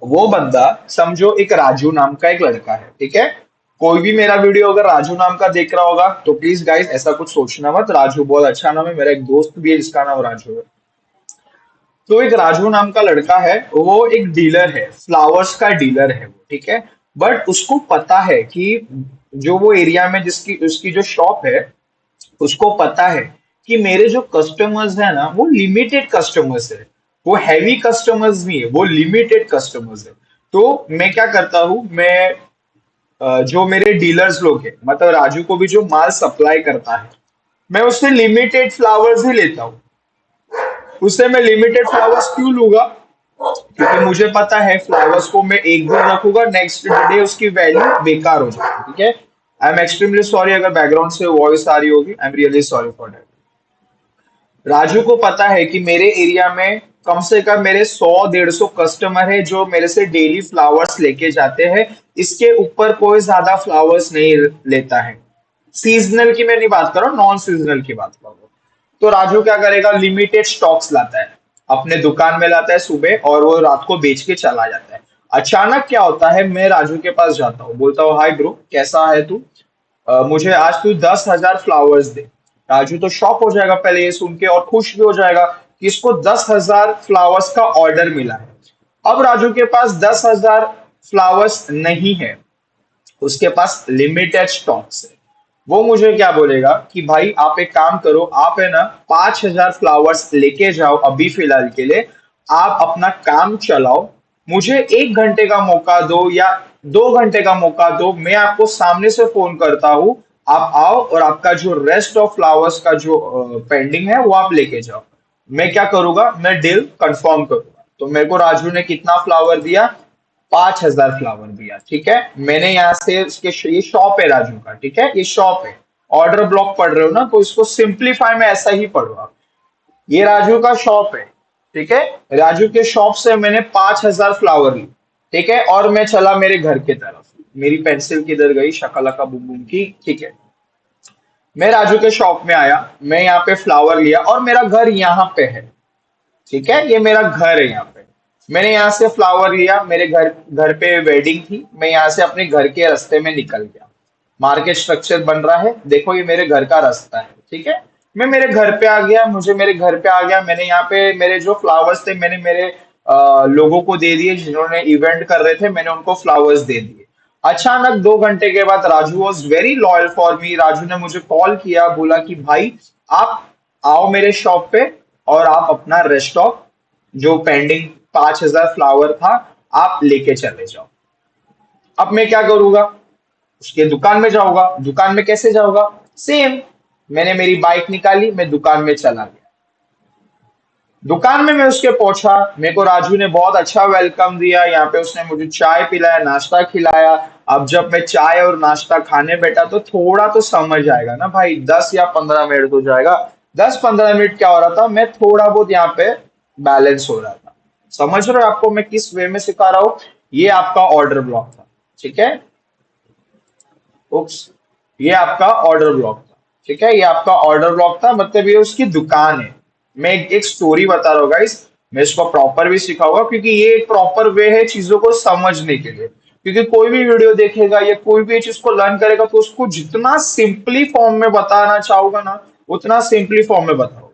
वो बंदा समझो एक राजू नाम का एक लड़का है। ठीक है। कोई भी मेरा वीडियो अगर राजू नाम का देख रहा होगा तो प्लीज गाइस ऐसा कुछ सोचना मत, राजू बहुत अच्छा नाम है, मेरा एक दोस्त भी है जिसका नाम राजू है। तो एक राजू नाम का लड़का है, वो एक डीलर है, फ्लावर्स का डीलर है वो। ठीक है। बट उसको पता है कि जो वो एरिया में जिसकी उसकी जो शॉप है, उसको पता है कि मेरे जो कस्टमर्स है ना वो लिमिटेड कस्टमर्स है, वो हैवी कस्टमर्स नहीं है, वो लिमिटेड कस्टमर्स है। तो मैं क्या करता हूँ, मैं जो मेरे डीलर्स लोग हैं, मतलब राजू को भी जो माल सप्लाई करता है, मैं उससे लिमिटेड फ्लावर्स ही लेता हूँ। उससे मैं लिमिटेड फ्लावर्स क्यों लूंगा? क्योंकि मुझे पता है फ्लावर्स को मैं एक दिन रखूंगा, नेक्स्ट डे उसकी वैल्यू बेकार हो जाएगी। ठीक है, आई एम एक्सट्रीमली सॉरी अगर बैकग्राउंड से वॉइस आ रही होगी, I am really sorry for that. Raju को पता है कि मेरे एरिया में कम से कम मेरे 100-150 कस्टमर है जो मेरे से डेली फ्लावर्स लेके जाते हैं। इसके ऊपर कोई ज्यादा फ्लावर्स नहीं लेता है। सीजनल की मैं नहीं बात कर रहा हूँ, नॉन सीजनल की बात कर रहा हूँ। तो राजू क्या करेगा, लिमिटेड स्टॉक्स लाता है, अपने दुकान में लाता है सुबह और वो रात को बेच के चला जाता है। अचानक क्या होता है, मैं राजू के पास जाता हूँ, बोलता हूँ हाय ब्रो कैसा है तू, मुझे आज तू 10,000 फ्लावर्स दे। राजू तो शॉक हो जाएगा पहले ये सुन के और खुश भी हो जाएगा कि इसको 10,000 फ्लावर्स का ऑर्डर मिला है। अब राजू के पास 10,000 फ्लावर्स नहीं है, उसके पास लिमिटेड स्टॉक्स है। वो मुझे क्या बोलेगा कि भाई आप एक काम करो, आप है ना 5,000 फ्लावर्स लेके जाओ अभी फिलहाल के लिए, आप अपना काम चलाओ, मुझे 1 घंटे का मौका दो या 2 घंटे का मौका दो, मैं आपको सामने से फोन करता हूँ, आप आओ और आपका जो रेस्ट ऑफ फ्लावर्स का जो पेंडिंग है वो आप लेके जाओ। मैं क्या करूंगा, मैं डील कंफर्म करूंगा। तो मेरे को राजू ने कितना फ्लावर दिया, 5,000 फ्लावर दिया। ठीक है, मैंने यहाँ से उसके, ये शॉप है राजू का, ठीक है, ये शॉप है। ऑर्डर ब्लॉक पढ़ रहे हो ना, तो इसको सिंप्लीफाई में ऐसा ही पढ़ो आप। ये राजू का शॉप है, ठीक है, राजू के शॉप से मैंने 5,000 फ्लावर ली। ठीक है, और मैं चला मेरे घर की तरफ। मेरी पेंसिल किधर गई, शकलाका बुम बुम की, ठीक है। मैं राजू के शॉप में आया, मैं यहाँ पे फ्लावर लिया और मेरा घर यहाँ पे है। ठीक है, ये मेरा घर है यहाँ पे। मैंने यहाँ से फ्लावर लिया, मेरे घर घर पे वेडिंग थी, मैं यहाँ से अपने घर के रास्ते में निकल गया। मार्केट स्ट्रक्चर बन रहा है, देखो ये मेरे घर का रास्ता है। ठीक है, मैं मेरे घर पे आ गया, मुझे मेरे घर पे आ गया, मैंने यहाँ पे मेरे जो फ्लावर्स थे मैंने मेरे लोगों को दे दिए, जिन्होंने इवेंट कर रहे थे मैंने उनको फ्लावर्स दे दिए। अचानक 2 घंटे के बाद Raju was very loyal for me, Raju ने मुझे कॉल किया, बोला कि भाई आप आओ मेरे शॉप पे और आप अपना रेस्टॉक जो पेंडिंग 5,000 फ्लावर था आप लेके चले जाओ। अब मैं क्या करूंगा, उसके दुकान में जाऊंगा। दुकान में कैसे जाऊंगा, सेम, मैंने मेरी बाइक निकाली, मैं दुकान में चला गया। दुकान में मैं उसके पहुंचा, मेरे को राजू ने बहुत अच्छा वेलकम दिया, यहाँ पे उसने मुझे चाय पिलाया, नाश्ता खिलाया। अब जब मैं चाय और नाश्ता खाने बैठा तो थोड़ा तो समझ आएगा ना भाई, 10 या 15 मिनट हो जाएगा। 10-15 मिनट क्या हो रहा था, मैं थोड़ा बहुत यहाँ पे बैलेंस हो रहा था। समझ रहे हो आपको मैं किस वे में सिखा रहा हूँ? ये आपका ऑर्डर ब्लॉक था, ठीक है। उप्स, ये आपका ऑर्डर ब्लॉक था, ठीक है, ये आपका ऑर्डर ब्लॉक था, मतलब ये उसकी दुकान है। मैं एक स्टोरी बता रहा हूँ गाइस, मैं इसको प्रॉपर भी सिखाऊंगा क्योंकि ये एक प्रॉपर वे है चीजों को समझने के लिए। क्योंकि कोई भी वीडियो देखेगा या कोई भी चीज को लर्न करेगा तो उसको जितना सिंपली फॉर्म में बताना चाहूंगा ना, उतना सिंपली फॉर्म में बताऊंगा।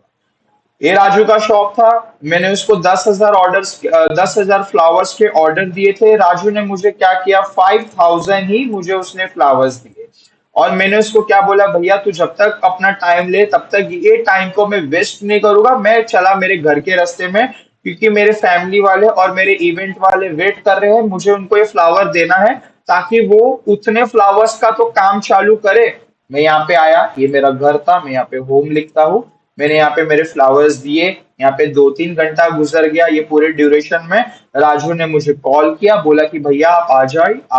ये राजू का शॉप था, मैंने उसको 10,000 फ्लावर्स के ऑर्डर दिए थे। राजू ने मुझे क्या किया, 5,000 ही मुझे उसने फ्लावर्स दिए। और मैंने उसको क्या बोला, भैया तू जब तक अपना टाइम ले तब तक ये टाइम को मैं वेस्ट नहीं करूंगा, मैं चला मेरे घर के रास्ते में, क्योंकि मेरे फैमिली वाले और मेरे इवेंट वाले वेट कर रहे हैं, मुझे उनको ये फ्लावर देना है ताकि वो उतने फ्लावर्स का तो काम चालू करे। मैं यहाँ पे आया, ये मेरा घर था, मैं यहाँ पे होम लिखता हूँ, मैंने यहाँ पे मेरे फ्लावर्स दिए। यहाँ पे 2-3 घंटा गुजर गया, ये पूरे ड्यूरेशन में राजू ने मुझे कॉल किया, बोला कि भैया आप आ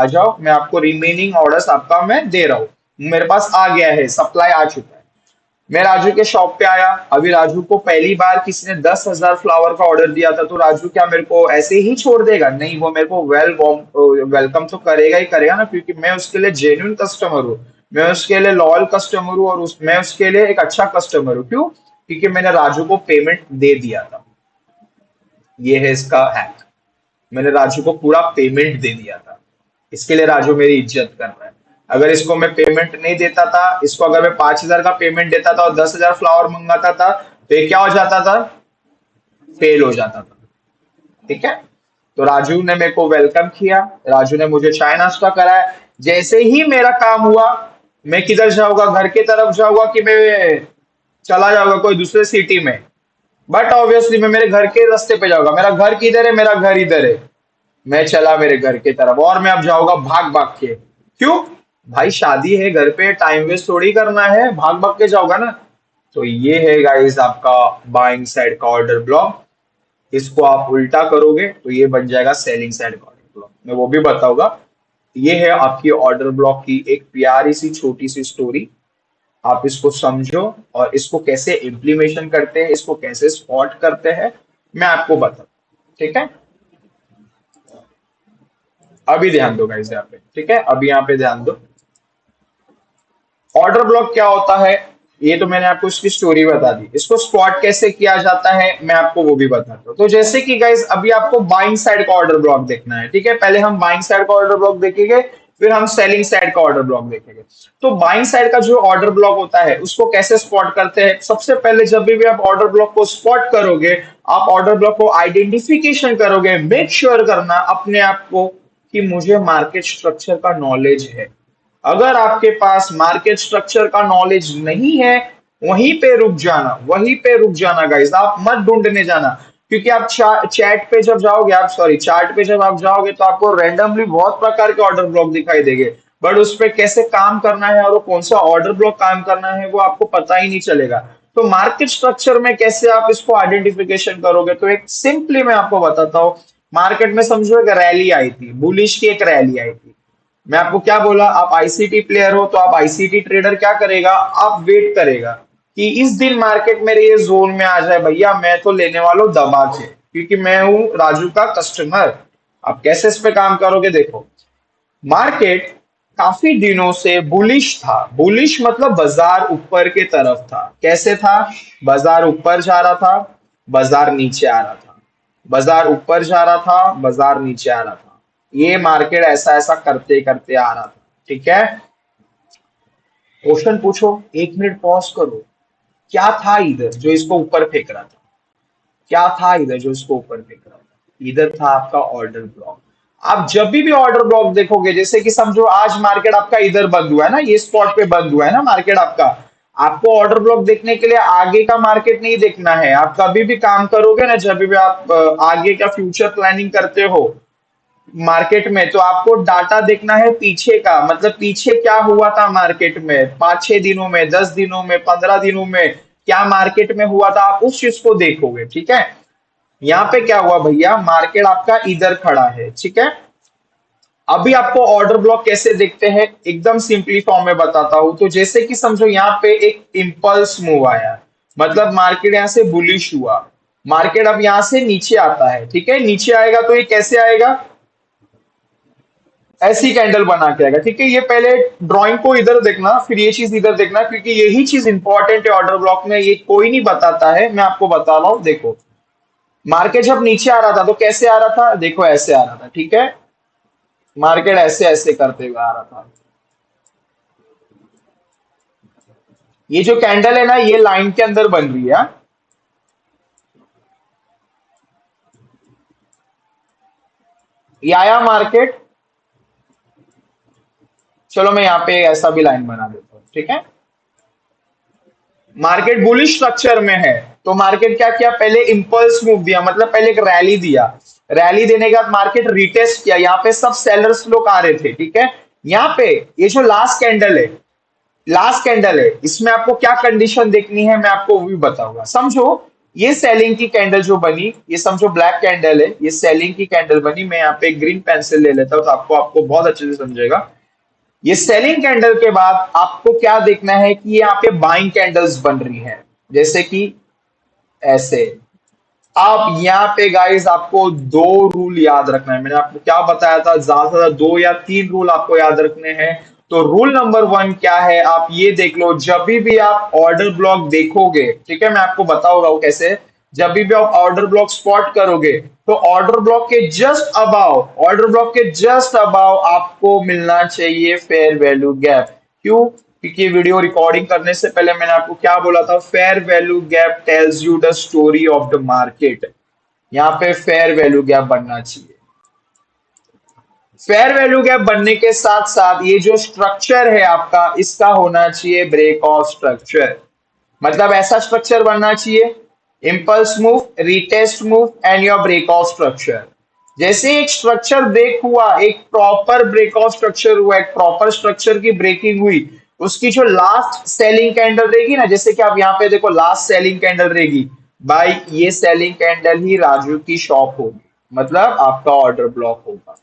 जाओ, मैं आपको रिमेनिंग ऑर्डर्स आपका मैं दे रहा हूँ, मेरे पास आ गया है, सप्लाई आ चुका है। मैं राजू के शॉप पे आया, अभी राजू को पहली बार किसी ने 10,000 फ्लावर का ऑर्डर दिया था, तो राजू क्या मेरे को ऐसे ही छोड़ देगा? नहीं, वो मेरे को वेलकम तो करेगा ही करेगा ना, क्योंकि मैं उसके लिए जेन्युइन कस्टमर हूँ, मैं उसके लिए लॉयल कस्टमर हूँ और मैं उसके लिए एक अच्छा कस्टमर हूँ। क्यों? क्योंकि मैंने राजू को पेमेंट दे दिया था। ये है इसका हैक, मैंने राजू को पूरा पेमेंट दे दिया था, इसके लिए राजू मेरी इज्जत कर रहा है। अगर इसको मैं पेमेंट नहीं देता था, इसको अगर मैं 5,000 का पेमेंट देता था और 10,000 फ्लावर मंगाता था, तो ये क्या हो जाता था, फेल हो जाता था। ठीक है, तो राजू ने मेरे को वेलकम किया, राजू ने मुझे चाय नाश्ता कराया। जैसे ही मेरा काम हुआ, मैं किधर जाऊंगा, घर की तरफ जाऊंगा कि मैं चला जाऊंगा कोई दूसरे सिटी में, बट ऑब्वियसली मैं मेरे घर के रास्ते पे जाऊंगा। मेरा घर किधर है? मेरा घर इधर है। मैं चला मेरे घर की तरफ और मैं अब जाऊंगा भाग भाग के। क्यों? भाई शादी है घर पे, टाइम वेस्ट थोड़ी करना है, भाग भाग के जाओगा ना। तो ये है गाइस आपका बाइंग साइड का ऑर्डर ब्लॉक। इसको आप उल्टा करोगे तो ये बन जाएगा सेलिंग साइड का ऑर्डर ब्लॉक। मैं वो भी बताऊंगा। ये है आपकी ऑर्डर ब्लॉक की एक प्यारी सी छोटी सी स्टोरी। आप इसको समझो और इसको कैसे इम्प्लीमेशन करते हैं, इसको कैसे स्पॉट करते हैं, मैं आपको बताऊं। ठीक है, अभी ध्यान दो गाइस यहाँ पे। ठीक है, अभी यहाँ पे ध्यान दो। ऑर्डर ब्लॉक क्या होता है, ये तो मैंने आपको इसकी स्टोरी बता दी। इसको स्पॉट कैसे किया जाता है मैं आपको वो भी बताता हूँ। तो जैसे कि गाइस अभी आपको बाइंग साइड का ऑर्डर ब्लॉक देखना है। ठीक है, पहले हम बाइंग साइड का ऑर्डर ब्लॉक देखेंगे, फिर हम सेलिंग साइड का ऑर्डर ब्लॉक देखेंगे। तो बाइंग साइड का जो ऑर्डर ब्लॉक होता है उसको कैसे स्पॉट करते हैं? सबसे पहले जब भी आप ऑर्डर ब्लॉक को स्पॉट करोगे, आप ऑर्डर ब्लॉक को आइडेंटिफिकेशन करोगे, मेक श्योर करना अपने आप को कि मुझे मार्केट स्ट्रक्चर का नॉलेज है। अगर आपके पास मार्केट स्ट्रक्चर का नॉलेज नहीं है, वहीं पे रुक जाना, वहीं पे रुक जाना गाइस। आप मत ढूंढने जाना, क्योंकि आप चैट पे जब जाओगे, आप सॉरी चार्ट पे जब आप जाओगे तो आपको रैंडमली बहुत प्रकार के ऑर्डर ब्लॉक दिखाई देंगे, बट उस पे कैसे काम करना है और वो कौन सा ऑर्डर ब्लॉक काम करना है वो आपको पता ही नहीं चलेगा। तो मार्केट स्ट्रक्चर में कैसे आप इसको आइडेंटिफिकेशन करोगे? तो एक सिंपली मैं आपको बताता हूँ। मार्केट में समझो एक रैली आई थी, बुलिश की एक रैली आई थी। मैं आपको क्या बोला, आप आईसीटी प्लेयर हो तो आप आईसीटी ट्रेडर क्या करेगा, आप वेट करेगा कि इस दिन मार्केट मेरे ये जोन में आ जाए, भैया मैं तो लेने वाला हूं दबा के, क्योंकि मैं हूं राजू का कस्टमर। आप कैसे इस पे काम करोगे? देखो, मार्केट काफी दिनों से बुलिश था। बुलिश मतलब बाजार ऊपर के तरफ था। कैसे था? बाजार ऊपर जा रहा था, बाजार नीचे आ रहा था, बाजार ऊपर जा रहा था, बाजार नीचे आ रहा था। ये मार्केट ऐसा ऐसा करते करते आ रहा था। ठीक है, क्वेश्चन पूछो, 1 मिनट पॉज करो। क्या था इधर जो इसको ऊपर फेंक रहा था? क्या था इधर जो इसको ऊपर फेंक रहा था? इधर था आपका ऑर्डर ब्लॉक। आप जब भी ऑर्डर ब्लॉक देखोगे, जैसे कि समझो आज मार्केट आपका इधर बंद हुआ है ना, ये स्पॉट पे बंद हुआ है ना मार्केट आपका। आपको ऑर्डर ब्लॉक देखने के लिए आगे का मार्केट नहीं देखना है। आप कभी भी काम करोगे ना, जब भी आप आगे का फ्यूचर प्लानिंग करते हो मार्केट में, तो आपको डाटा देखना है पीछे का। मतलब पीछे क्या हुआ था मार्केट में, 5-6 दिनों में, 10 दिनों में, 15 दिनों में क्या मार्केट में हुआ था, आप उस चीज को देखोगे। ठीक है, यहाँ पे क्या हुआ भैया, मार्केट आपका इधर खड़ा है। ठीक है, अभी आपको ऑर्डर ब्लॉक कैसे देखते हैं एकदम सिंपली फॉर्म में बताता हूं। तो जैसे कि समझो यहाँ पे एक इंपल्स मूव आया, मतलब मार्केट यहाँ से बुलिश हुआ, मार्केट अब यहाँ से नीचे आता है। ठीक है, नीचे आएगा तो ये कैसे आएगा, ऐसी कैंडल बना के आएगा। ठीक है, ये पहले ड्राइंग को इधर देखना, फिर ये चीज इधर देखना, क्योंकि यही चीज इंपॉर्टेंट है ऑर्डर ब्लॉक में। ये कोई नहीं बताता है, मैं आपको बता रहा हूं। देखो, मार्केट जब नीचे आ रहा था तो कैसे आ रहा था, देखो ऐसे आ रहा था। ठीक है, मार्केट ऐसे ऐसे करते हुए आ रहा था। ये जो कैंडल है ना, ये लाइन के अंदर बन रही है, हाँ? ये आया मार्केट। चलो मैं यहाँ पे ऐसा भी लाइन बना देता हूँ। ठीक है, मार्केट बुलिश स्ट्रक्चर में है, तो मार्केट क्या किया, पहले इंपल्स मूव दिया, मतलब पहले एक रैली दिया। रैली देने के बाद मार्केट रिटेस्ट किया, यहाँ पे सब सेलर्स लोग आ रहे थे। ठीक है, यहाँ पे ये जो लास्ट कैंडल है, लास्ट कैंडल है, इसमें आपको क्या कंडीशन देखनी है मैं आपको वो भी बताऊंगा। समझो, ये सेलिंग की कैंडल जो बनी, ये समझो ब्लैक कैंडल है, ये सेलिंग की कैंडल बनी। मैं यहाँ पे ग्रीन पेंसिल ले लेता हूँ तो आपको आपको बहुत अच्छे से समझेगा। ये सेलिंग कैंडल के बाद आपको क्या देखना है कि यहाँ पे बाइंग कैंडल्स बन रही है, जैसे कि ऐसे। आप यहाँ पे गाइस आपको 2 रूल याद रखना है। मैंने आपको क्या बताया था, ज्यादा से ज्यादा 2 या 3 रूल आपको याद रखने हैं। तो रूल नंबर 1 क्या है, आप ये देख लो, जब भी आप ऑर्डर ब्लॉक देखोगे, ठीक है, मैं आपको बताऊंगा वो कैसे। जब भी आप ऑर्डर ब्लॉक स्पॉट करोगे, तो ऑर्डर ब्लॉक के जस्ट अबाव, ऑर्डर ब्लॉक के जस्ट अबाव आपको मिलना चाहिए फेयर वैल्यू गैप। क्यों? क्योंकि वीडियो रिकॉर्डिंग करने से पहले मैंने आपको क्या बोला था, fair value gap tells you the story of the market. यहाँ पे फेयर वैल्यू गैप बनना चाहिए। फेयर वैल्यू गैप बनने के साथ साथ ये जो स्ट्रक्चर है आपका, इसका होना चाहिए ब्रेक ऑफ स्ट्रक्चर। मतलब ऐसा स्ट्रक्चर बनना चाहिए, impulse move, retest move and your break of structure. जैसे एक स्ट्रक्चर ब्रेक हुआ, एक प्रॉपर ब्रेक ऑफ स्ट्रक्चर हुआ, एक प्रॉपर स्ट्रक्चर की ब्रेकिंग हुई, उसकी जो लास्ट सेलिंग कैंडल रहेगी ना, जैसे कि आप यहाँ पे देखो लास्ट सेलिंग कैंडल रहेगी, भाई ये सेलिंग कैंडल ही राजू की शॉप होगी, मतलब आपका ऑर्डर ब्लॉक होगा।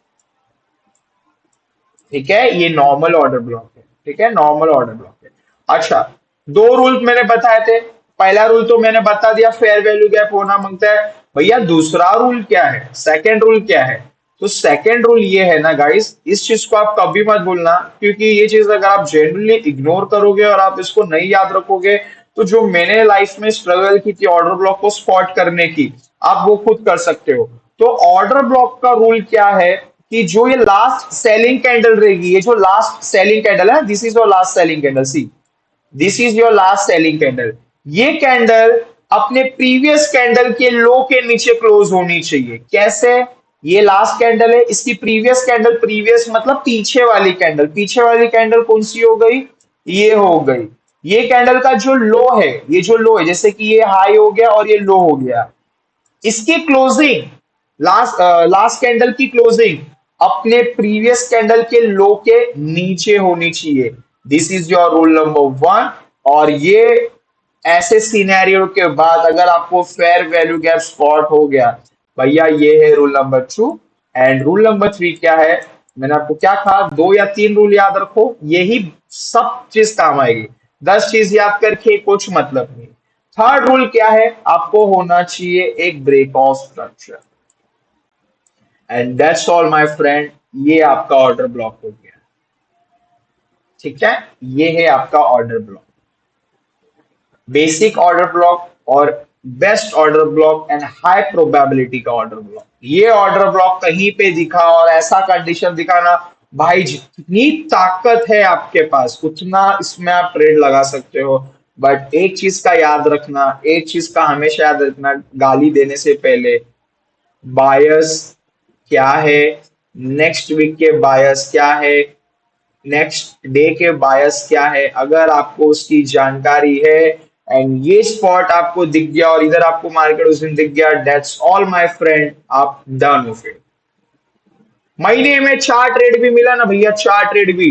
ठीक है, ये नॉर्मल ऑर्डर ब्लॉक है। ठीक है, नॉर्मल ऑर्डर ब्लॉक है। अच्छा, दो रूल मैंने बताए थे। पहला रूल तो मैंने बता दिया, फेयर वैल्यू गैप होना मांगता है। भैया दूसरा रूल क्या है, सेकंड रूल क्या है? तो सेकंड रूल ये है ना गाइस, इस चीज को आप कभी मत भूलना, क्योंकि ये चीज अगर आप जनरली इग्नोर करोगे और आप इसको नहीं याद रखोगे, तो जो मैंने लाइफ में स्ट्रगल की थी ऑर्डर ब्लॉक को स्पॉट करने की, आप वो खुद कर सकते हो। तो ऑर्डर ब्लॉक का रूल क्या है कि जो ये लास्ट सेलिंग कैंडल रहेगी, ये जो लास्ट सेलिंग कैंडल है, this is your last selling candle, see this is your last selling candle. ये कैंडल अपने प्रीवियस कैंडल के लो के नीचे क्लोज होनी चाहिए। कैसे? ये लास्ट कैंडल है, इसकी प्रीवियस कैंडल, प्रीवियस मतलब पीछे वाली कैंडल, पीछे वाली कैंडल कौन सी हो गई? ये हो गई। ये कैंडल का जो लो है, ये जो लो है, जैसे कि ये हाई हो गया और ये लो हो गया, इसकी क्लोजिंग, लास्ट कैंडल की क्लोजिंग अपने प्रीवियस कैंडल के लो के नीचे होनी चाहिए। This is your rule number one. और ये ऐसे सिनेरियो के बाद अगर आपको फेयर वैल्यू गैप स्पॉट हो गया, भैया ये है rule number two. And rule number three क्या है? मैंने आपको क्या कहा, दो या तीन रूल याद रखो, यही सब चीज काम आएगी। 10 चीज याद करके कुछ मतलब नहीं। थर्ड रूल क्या है? आपको होना चाहिए एक break of structure. And that's all my friend, ये आपका ऑर्डर ब्लॉक हो गया। ठीक है, ये है आपका order block, basic order block और best order block and high probability का ऑर्डर ब्लॉक। ये ऑर्डर ब्लॉक कहीं पे दिखा और ऐसा कंडीशन दिखाना, भाई जितनी ताकत है आपके पास उतना इसमें आप ट्रेड लगा सकते हो। बट एक चीज का याद रखना, एक चीज का हमेशा याद रखना, गाली देने से पहले, बायस क्या है, नेक्स्ट वीक के बायस क्या है, नेक्स्ट डे के बायस क्या है, अगर आपको उसकी जानकारी है एंड ये स्पॉट आपको दिख गया और इधर आपको मार्केट उस दिन दिख गया, दैट्स ऑल माय फ्रेंड, आप डन हो फिर। महीने में 4 ट्रेड भी मिला ना भैया, 4 ट्रेड भी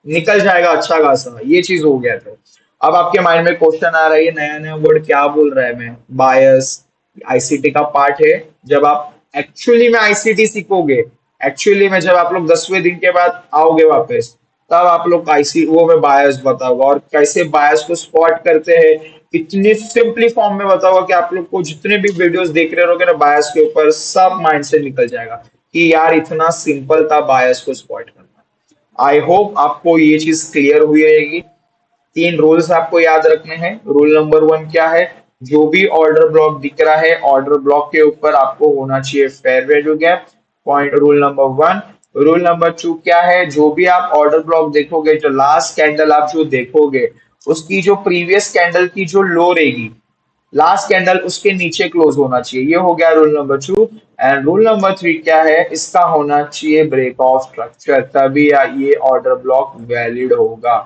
निकल जाएगा अच्छा खासा, ये चीज हो गया। तो अब आपके माइंड में क्वेश्चन आ रहा है, ये नया नया वर्ड क्या बोल रहा है? मैं बायस आईसीटी का पार्ट है। जब आप एक्चुअली में आईसीटी सीखोगे, एक्चुअली में जब आप लोग 10वें दिन के बाद आओगे वापस, तब आप लोग आईसी वो में बायस बताऊंगा और कैसे बायस को स्पॉट करते हैं, इतनी सिंपली फॉर्म में बताऊंगा कि आप लोग को जितने भी वीडियोस देख रहे होगे ना बायस के ऊपर, सब माइंड से निकल जाएगा कि यार इतना सिंपल था बायस को स्पॉट करना। आई होप आपको ये चीज क्लियर हुई रहेगी। 3 रूल्स आपको याद रखने हैं। रूल नंबर वन क्या है? जो भी ऑर्डर ब्लॉक दिख रहा है, ऑर्डर ब्लॉक के ऊपर आपको होना चाहिए fair value gap, point rule number one. Rule number two क्या है? जो भी आप ऑर्डर ब्लॉक देखोगे, जो लास्ट कैंडल आप जो देखोगे, उसकी जो प्रीवियस कैंडल की जो लो रहेगी, लास्ट कैंडल उसके नीचे क्लोज होना चाहिए। ये हो गया rule number two. And rule number three क्या है? इसका होना चाहिए ब्रेक ऑफ स्ट्रक्चर, तभी ये ऑर्डर ब्लॉक वैलिड होगा।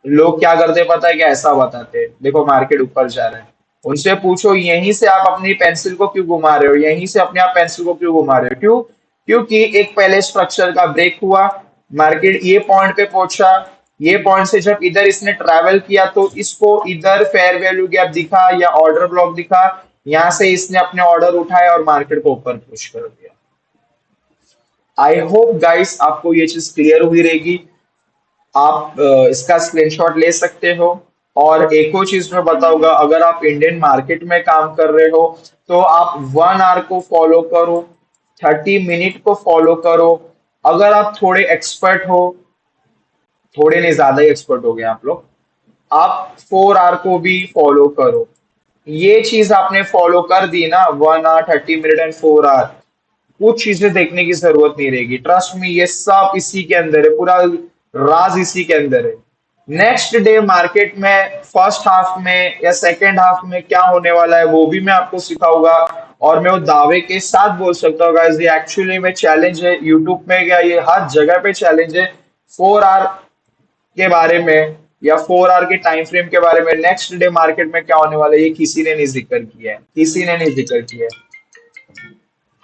लोग क्या करते हैं पता है क्या? ऐसा बताते हैं, देखो मार्केट ऊपर जा रहा है, उनसे पूछो यहीं से आप अपनी पेंसिल को क्यों घुमा रहे हो, यहीं से अपने आप पेंसिल को क्यों घुमा रहे हो? क्यों? क्योंकि एक पहले स्ट्रक्चर का ब्रेक हुआ, मार्केट ये पॉइंट पे पहुंचा, ये पॉइंट से जब इधर इसने ट्रैवल किया तो इसको इधर फेयर वैल्यू गैप दिखा या ऑर्डर ब्लॉक दिखा, यहां से इसने अपने ऑर्डर उठाए और मार्केट को ऊपर पुश कर दिया। आई होप गाइस आपको ये चीज क्लियर हुई रहेगी। आप इसका स्क्रीनशॉट ले सकते हो। और एक और चीज मैं बताऊंगा, अगर आप इंडियन मार्केट में काम कर रहे हो तो आप 1 आवर को फॉलो करो, 30 मिनट को फॉलो करो। अगर आप थोड़े एक्सपर्ट हो, थोड़े नहीं ज्यादा ही एक्सपर्ट हो गए आप लोग, आप 4 आवर को भी फॉलो करो। ये चीज आपने फॉलो कर दी ना, 1 आवर, 30 मिनट एंड 4 आवर, कुछ चीजें देखने की जरूरत नहीं रहेगी। ट्रस्ट में, ये सब इसी के अंदर है, पूरा राज इसी के अंदर है। नेक्स्ट डे मार्केट में फर्स्ट हाफ में या सेकेंड हाफ में क्या होने वाला है वो भी मैं आपको सिखाऊंगा। और मैं वो दावे के साथ बोल सकता हूँ गाइस, ये एक्चुअली में चैलेंज है, यूट्यूब में क्या ये हर जगह पे चैलेंज है। 4 आवर के बारे में या 4 आवर के टाइम फ्रेम के बारे में, नेक्स्ट डे मार्केट में क्या होने वाला है, ये किसी ने नहीं जिक्र किया है, किसी ने नहीं जिक्र किया है।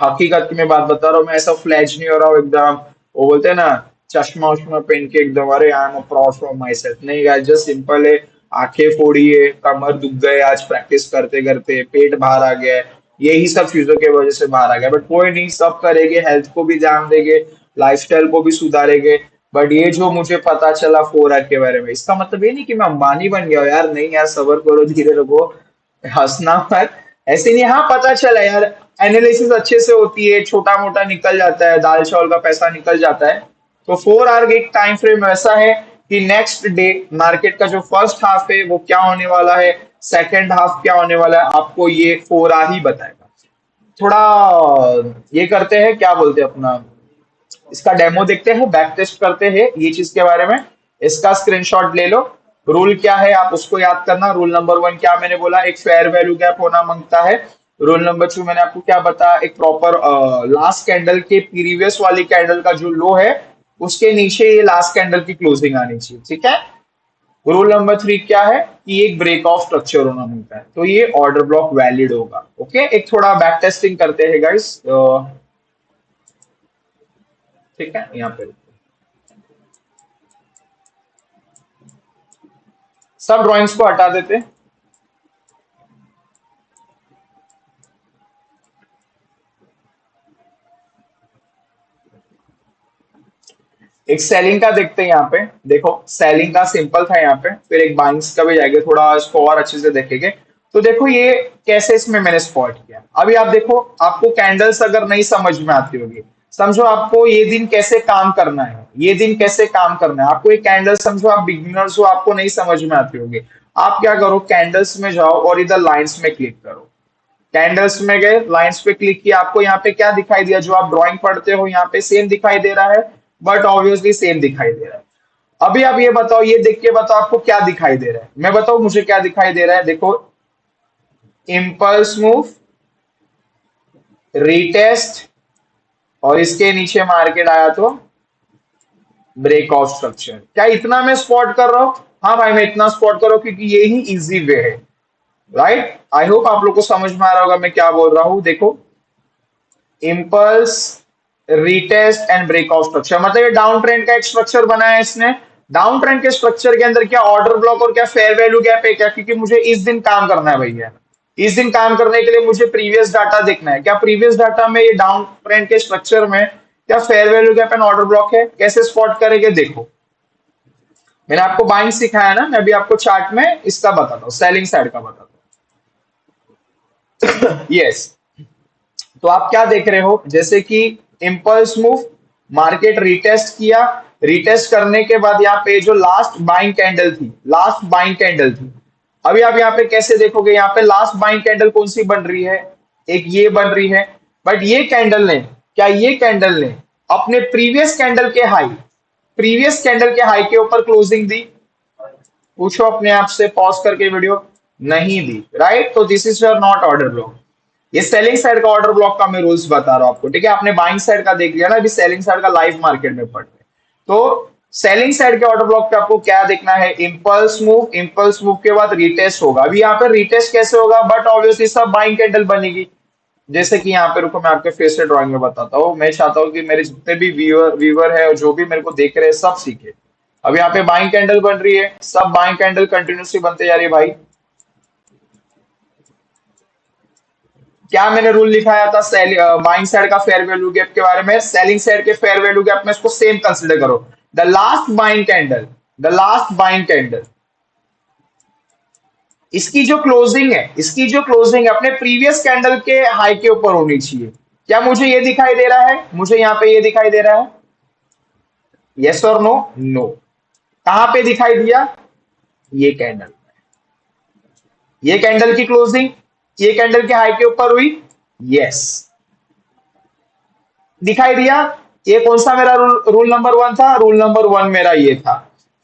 हकीकत की मैं बात बता रहा हूँ, मैं ऐसा फ्लैश नहीं हो रहा हूँ एकदम, वो बोलते हैं ना चश्मा उश्मा पहन के एकदम, अरे I am proud from my self, नहीं गाइस, जस्ट सिंपल है। आंखें फोड़ी है, कमर दुख गए आज प्रैक्टिस करते करते, पेट बाहर आ गया है, यही सब चीजों की वजह से बाहर आ गया, बट कोई नहीं, सब करेंगे, हेल्थ को भी ध्यान देंगे, लाइफस्टाइल को भी सुधारेंगे। बट ये जो मुझे पता चला 4 आर के बारे में, इसका मतलब ये नहीं कि मैं अंबानी बन गया हूँ यार, नहीं यार, सबर करो, धीरे रखो, हंसना मत, ऐसे नहीं। हाँ पता चला यार, एनालिसिस अच्छे से होती है, छोटा मोटा निकल जाता है, दाल चावल का पैसा निकल जाता है। तो 4 आवर एक टाइम फ्रेम ऐसा है कि नेक्स्ट डे मार्केट का जो फर्स्ट हाफ है वो क्या होने वाला है, सेकंड हाफ क्या होने वाला है, आपको ये 4 आवर ही बताएगा। थोड़ा ये करते हैं, क्या बोलते हैं अपना, इसका डेमो देखते हैं, बैक टेस्ट करते हैं ये चीज के बारे में। इसका स्क्रीनशॉट ले लो। रूल क्या है आप उसको याद करना। रूल नंबर 1 क्या मैंने बोला, एक फेयर वैल्यू गैप होना मांगता है। रूल नंबर 2 मैंने आपको क्या बताया, एक प्रॉपर लास्ट कैंडल के प्रीवियस वाली कैंडल का जो लो है उसके नीचे ये लास्ट कैंडल की क्लोजिंग आनी चाहिए, ठीक है। रूल नंबर 3 क्या है कि एक ब्रेक ऑफ स्ट्रक्चर होना मिलता है, तो ये ऑर्डर ब्लॉक वैलिड होगा। ओके, एक थोड़ा बैक टेस्टिंग करते हैं गाइस, ठीक है, यहाँ पे सब ड्राइंग्स को हटा देते हैं। एक सेलिंग का देखते हैं, यहाँ पे देखो, सेलिंग का सिंपल था यहाँ पे, फिर एक बाइंग्स का भी जाएंगे, थोड़ा इसको और अच्छे से देखेंगे। तो देखो ये कैसे इसमें मैंने स्पॉट किया, अभी आप देखो, आपको कैंडल्स अगर नहीं समझ में आती होगी, समझो आपको ये दिन कैसे काम करना है, ये दिन कैसे काम करना है, आपको ये कैंडल, समझो आप बिगिनर्स हो, आपको नहीं समझ में आती होगी, आप क्या करो, कैंडल्स में जाओ और इधर लाइंस में क्लिक करो। कैंडल्स में गए, लाइंस पे क्लिक किया, आपको यहाँ पे क्या दिखाई दिया, जो आप ड्राइंग पढ़ते हो यहाँ पे सेम दिखाई दे रहा है, बट ऑब्वियसली सेम दिखाई दे रहा है। अभी आप ये बताओ, ये देख के बताओ आपको क्या दिखाई दे रहा है, मैं बताऊं मुझे क्या दिखाई दे रहा है, देखो, इम्पल्स मूव, रीटेस्ट, और इसके नीचे मार्केट आया तो ब्रेक ऑफ स्ट्रक्चर। क्या इतना मैं स्पॉट कर रहा हूं? हाँ भाई, मैं इतना स्पॉट कर रहा हूं क्योंकि ये ही इजी वे है, राइट। आई होप आप लोग को समझ में आ रहा होगा मैं क्या बोल रहा हूं। देखो, impulse, retest and break of structure, मतलब ये डाउन ट्रेंड का एक स्ट्रक्चर बनाया है इसने। डाउन ट्रेंड के स्ट्रक्चर के अंदर क्या ऑर्डर ब्लॉक और क्या फेयर वैल्यू गैप है क्या, क्योंकि मुझे इस दिन काम करना है भैया, इस दिन काम करने के लिए मुझे प्रीवियस डाटा देखना है, क्या प्रीवियस डाटा में ये डाउन ट्रेंड के स्ट्रक्चर में क्या fair value gap and order block है, कैसे स्पॉट करेंगे देखो। मैंने आपको बाइंग सिखाया ना, मैं अभी आपको चार्ट में इसका बताता हूँ, सेलिंग साइड का बताता हूँ। यस, तो आप क्या देख रहे हो, जैसे कि इम्पल्स मूव, मार्केट रिटेस्ट किया, रिटेस्ट करने के बाद यहाँ पे जो लास्ट बाइंग कैंडल थी, लास्ट बाइंग कैंडल थी, अभी आप यहाँ पे कैसे देखोगे, यहाँ पे लास्ट बाइंग कैंडल कौन सी बन रही है, एक ये बन रही है, बट ये कैंडल ने, क्या ये कैंडल ने अपने प्रीवियस कैंडल के हाई, प्रीवियस कैंडल के हाई के ऊपर क्लोजिंग दी? पूछो अपने आप से पॉज करके वीडियो, नहीं दी, राइट। तो this is your not order block. ये सेलिंग साइड का ऑर्डर ब्लॉक का मैं रूल्स बता रहा हूं आपको, ठीक है। आपने बाइंग साइड का देख लिया ना, अभी सेलिंग साइड का लाइव मार्केट में पढ़ रहे हैं। तो सेलिंग साइड के ऑर्डर ब्लॉक पे आपको क्या देखना है, इम्पल्स मूव, इम्पल्स मूव के बाद रिटेस्ट होगा। अभी यहाँ पे रिटेस्ट कैसे होगा, बट ऑब्वियसली सब बाइंग कैंडल बनेगी, जैसे कि यहाँ पे, रुको मैं आपके फेस से ड्राइंग में बताता हूँ, मैं चाहता हूँ कि मेरे जितने भी व्यूअर है और जो भी मेरे को देख रहे हैं सब सीखे। अब यहाँ पे बाइंग कैंडल बन रही है, सब बाइंग कैंडल कंटिन्यूसली बनते जा रही है भाई। क्या मैंने रूल लिखाया था बाइंग साइड का फेयर वैल्यू गैप के बारे में, सेलिंग साइड के फेयर वैल्यू गैप में इसको सेम कंसीडर करो। The last buying candle, the last buying candle, इसकी जो क्लोजिंग है, इसकी जो क्लोजिंग है अपने प्रीवियस कैंडल के हाई के ऊपर होनी चाहिए। क्या मुझे ये दिखाई दे रहा है, मुझे यहाँ पे ये दिखाई दे रहा है, यस और नो? नो। कहां पे दिखाई दिया, ये कैंडल, ये कैंडल की क्लोजिंग ये कैंडल के हाई के ऊपर हुई, यस, दिखाई दिया। ये कौन सा मेरा रूल नंबर 1 था, रूल नंबर 1 मेरा ये था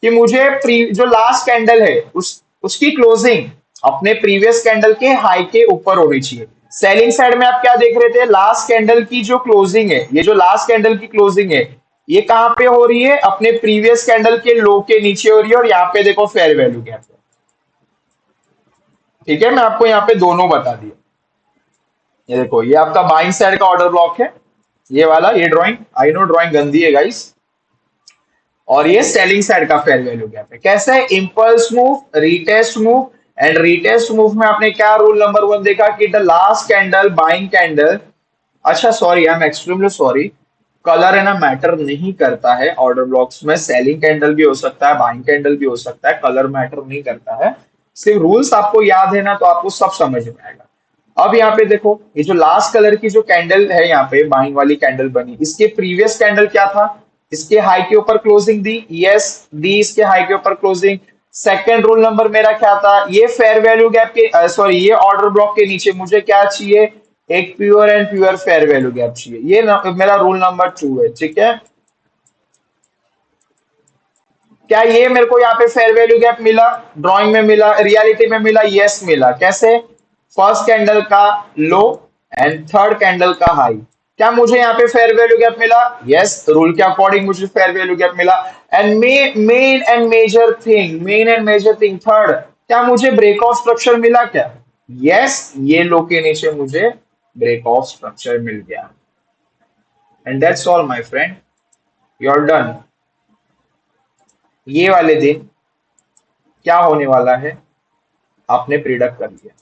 कि मुझे जो लास्ट कैंडल है उसकी क्लोजिंग अपने प्रीवियस कैंडल के हाई के ऊपर होनी चाहिए। सेलिंग साइड में आप क्या देख रहे थे, लास्ट कैंडल की जो क्लोजिंग है, ये जो लास्ट कैंडल की क्लोजिंग है, ये कहाँ पे हो रही है? अपने प्रीवियस कैंडल के लो के नीचे हो रही है, और यहाँ पे देखो फेयर वैल्यू गैप है। ठीक है, मैं आपको यहाँ पे दोनों बता दिया। ये देखो, ये आपका बाइंग साइड का ऑर्डर ब्लॉक है, ये वाला, ये ड्राइंग, आई नो ड्राइंग गंदी है गाइस। और ये सेलिंग साइड का फेयर वैल्यू गैप है। कैसा है? Impulse move, retest move, and retest move में आपने क्या रूल नंबर वन देखा कि the last candle buying candle, अच्छा sorry, I am extremely sorry, colour है ना मैटर नहीं करता है ऑर्डर ब्लॉक्स में। सेलिंग कैंडल भी हो सकता है, बाइंग कैंडल भी हो सकता है, कलर मैटर नहीं करता है। सिर्फ रूल्स आपको याद है ना, तो आपको सब समझ में आएगा। अब यहाँ पे देखो, ये जो लास्ट कलर की जो कैंडल है, यहाँ पे बाइंग वाली कैंडल बनी, इसके प्रीवियस कैंडल क्या था? इसके हाई के ऊपर क्लोजिंग दी, यस दी, इसके हाई के ऊपर क्लोजिंग। सेकंड रूल नंबर मेरा क्या था? ये फेयर वैल्यू गैप के, सॉरी, ये ऑर्डर ब्लॉक के नीचे मुझे क्या चाहिए? एक pure and pure fair value gap चाहिए। ये मेरा रूल नंबर टू है, ठीक है। क्या ये मेरे को यहाँ पे फेयर वैल्यू गैप मिला? ड्राइंग में मिला, रियलिटी में मिला? यस मिला। कैसे? फर्स्ट कैंडल का लो एंड थर्ड कैंडल का हाई। क्या मुझे यहाँ पे फेयर वैल्यू गैप मिला? यस, रूल के अकॉर्डिंग मुझे फेयर वैल्यू गैप मिला। And main and major thing third, क्या मुझे ब्रेक ऑफ स्ट्रक्चर मिला क्या? यस, ये लो के नीचे मुझे ब्रेक ऑफ स्ट्रक्चर मिल गया। And that's all my friend, you are done. ये वाले दिन क्या होने वाला है, आपने प्रिडिक्ट कर लिया।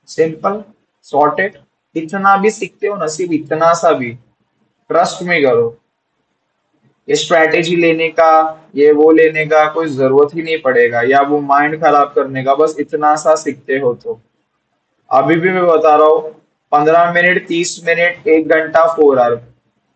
Simple, sorted. इतना भी सीखते हो, नसीब इतना सा भी, ट्रस्ट में करो। ये स्ट्रैटेजी लेने का, ये वो लेने का कोई जरूरत ही नहीं पड़ेगा, या वो माइंड खराब करने का, बस इतना सा सीखते हो तो। अभी भी मैं बता रहा हूँ, 15 मिनट, 30 मिनट, 1 घंटा, 4 आवर,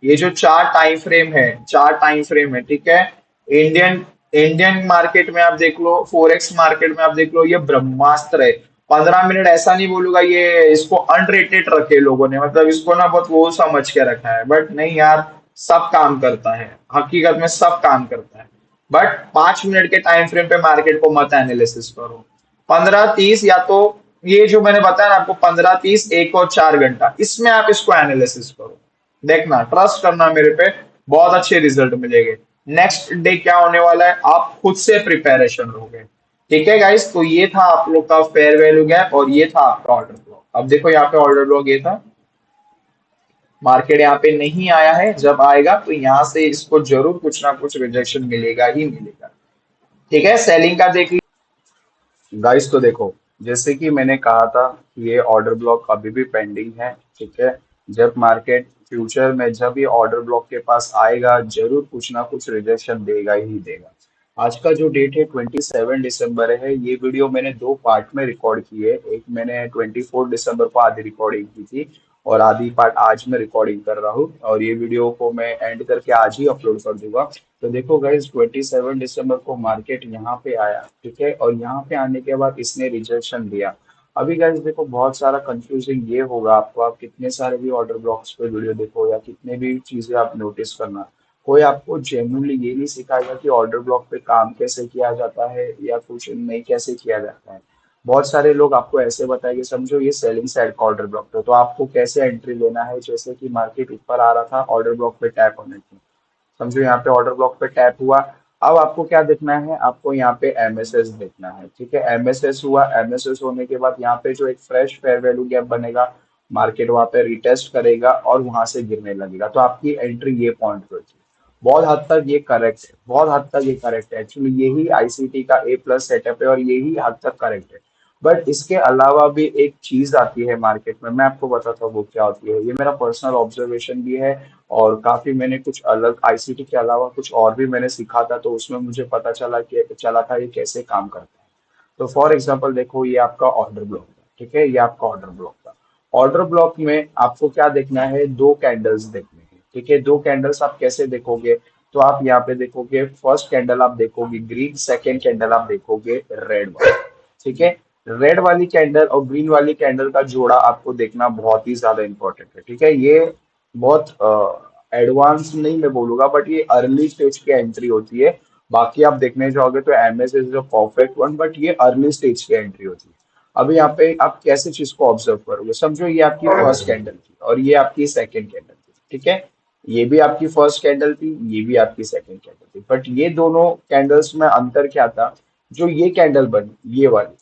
ये जो चार टाइम फ्रेम है, चार टाइम फ्रेम है, ठीक है। इंडियन इंडियन मार्केट में आप देख लो, फोरेक्स मार्केट में आप देख लो, ये ब्रह्मास्त्र है। 15 मिनट ऐसा नहीं बोलूंगा ये इसको अनरेटेड रखे लोगों ने, मतलब इसको ना बहुत वो समझ के रखा है, बट नहीं यार, सब काम करता है, हकीकत में सब काम करता है। बट 5 मिनट के टाइम फ्रेम पे मार्केट को मत एनालिसिस करो। 15-30, या तो ये जो मैंने बताया ना आपको, 15-30, 1 और 4 घंटा, इसमें आप इसको एनालिसिस करो। देखना, ट्रस्ट करना मेरे पे, बहुत अच्छे रिजल्ट मिलेंगे। नेक्स्ट डे क्या होने वाला है, आप खुद से प्रिपरेशन लोगे। ठीक है गाइस, तो ये था आप लोग का फेयर वैल्यू गैप, और ये था आपका ऑर्डर ब्लॉक। अब देखो यहाँ पे ऑर्डर ब्लॉक ये था, मार्केट यहाँ पे नहीं आया है, जब आएगा तो यहाँ से इसको जरूर कुछ ना कुछ रिजेक्शन मिलेगा ही मिलेगा। ठीक है, सेलिंग का देख। गाइस तो देखो, जैसे कि मैंने कहा था, ये ऑर्डर ब्लॉक अभी भी पेंडिंग है। ठीक है, जब मार्केट फ्यूचर में जब ये ऑर्डर ब्लॉक के पास आएगा, जरूर कुछ ना कुछ रिजेक्शन देगा ही देगा। आज का जो डेट है 27 दिसंबर है। ये वीडियो मैंने दो पार्ट में रिकॉर्ड की है। एक मैंने 24 दिसंबर को आधी रिकॉर्डिंग की थी, और आधी पार्ट आज मैं रिकॉर्डिंग कर रहा हूँ, और ये वीडियो को मैं एंड करके आज ही अपलोड कर दूंगा। तो देखो गाइज, 27 दिसंबर को मार्केट यहाँ पे आया, ठीक है, और यहाँ पे आने के बाद इसने रिजेक्शन दिया। अभी गाइज देखो, बहुत सारा कंफ्यूजिंग ये होगा आपको, आप कितने सारे भी ऑर्डर ब्लॉक्स पे वीडियो देखो, या कितने भी चीजें आप नोटिस करना, कोई आपको जेन्युइनली ये नहीं सिखाएगा कि ऑर्डर ब्लॉक पे काम कैसे किया जाता है, या कुछ नहीं कैसे किया जाता है। बहुत सारे लोग आपको ऐसे बताएंगे, समझो ये सेलिंग साइड का ऑर्डर ब्लॉक है, तो आपको कैसे एंट्री लेना है। जैसे कि मार्केट ऊपर आ रहा था, ऑर्डर ब्लॉक पे टैप होने थे, समझो यहाँ पे ऑर्डर ब्लॉक पे टैप हुआ। अब आपको क्या देखना है, आपको यहाँ पे एमएसएस देखना है। ठीक है, एमएसएस हुआ, एमएसएस होने के बाद यहाँ पे जो एक फ्रेश फेयर वैल्यू गैप बनेगा, मार्केट वहां पे रिटेस्ट करेगा और वहां से गिरने लगेगा, तो आपकी एंट्री ये पॉइंट पे होती है। बहुत हद तक ये करेक्ट है, बहुत हद तक ये करेक्ट है, एक्चुअली यही आईसीटी का ए प्लस सेटअप है, और यही हद तक करेक्ट है। बट इसके अलावा भी एक चीज आती है मार्केट में, मैं आपको बताता हूँ वो क्या होती है। ये मेरा पर्सनल ऑब्जर्वेशन भी है, और काफी मैंने कुछ अलग आईसीटी के अलावा कुछ और भी मैंने सीखा था, तो उसमें मुझे पता चला था ये कैसे काम करता है। तो फॉर एग्जांपल देखो, ये आपका ऑर्डर ब्लॉक था, ठीक है, ये आपका ऑर्डर ब्लॉक था। ऑर्डर ब्लॉक में आपको क्या देखना है, दो कैंडल्स देखने हैं। ठीक है, दो कैंडल्स आप कैसे देखोगे, तो आप यहाँ पे देखोगे, फर्स्ट कैंडल आप देखोगे ग्रीन, सेकेंड कैंडल आप देखोगे रेड वाला। ठीक है, रेड वाली कैंडल और ग्रीन वाली कैंडल का जोड़ा आपको देखना बहुत ही ज्यादा इंपॉर्टेंट है। ठीक है, ये बहुत एडवांस नहीं मैं बोलूंगा, बट ये अर्ली स्टेज की एंट्री होती है। बाकी आप देखने जाओगे तो MS is the perfect one, but ये अर्ली स्टेज की एंट्री होती है। अभी यहाँ पे आप कैसे चीज को ऑब्जर्व करोगे, समझो ये आपकी फर्स्ट कैंडल थी और ये आपकी सेकंड कैंडल थी। ठीक है। ये भी आपकी फर्स्ट कैंडल थी, ये भी आपकी सेकंड कैंडल थी, बट ये दोनों कैंडल्स में अंतर क्या था? जो ये कैंडल बनी, ये वाली,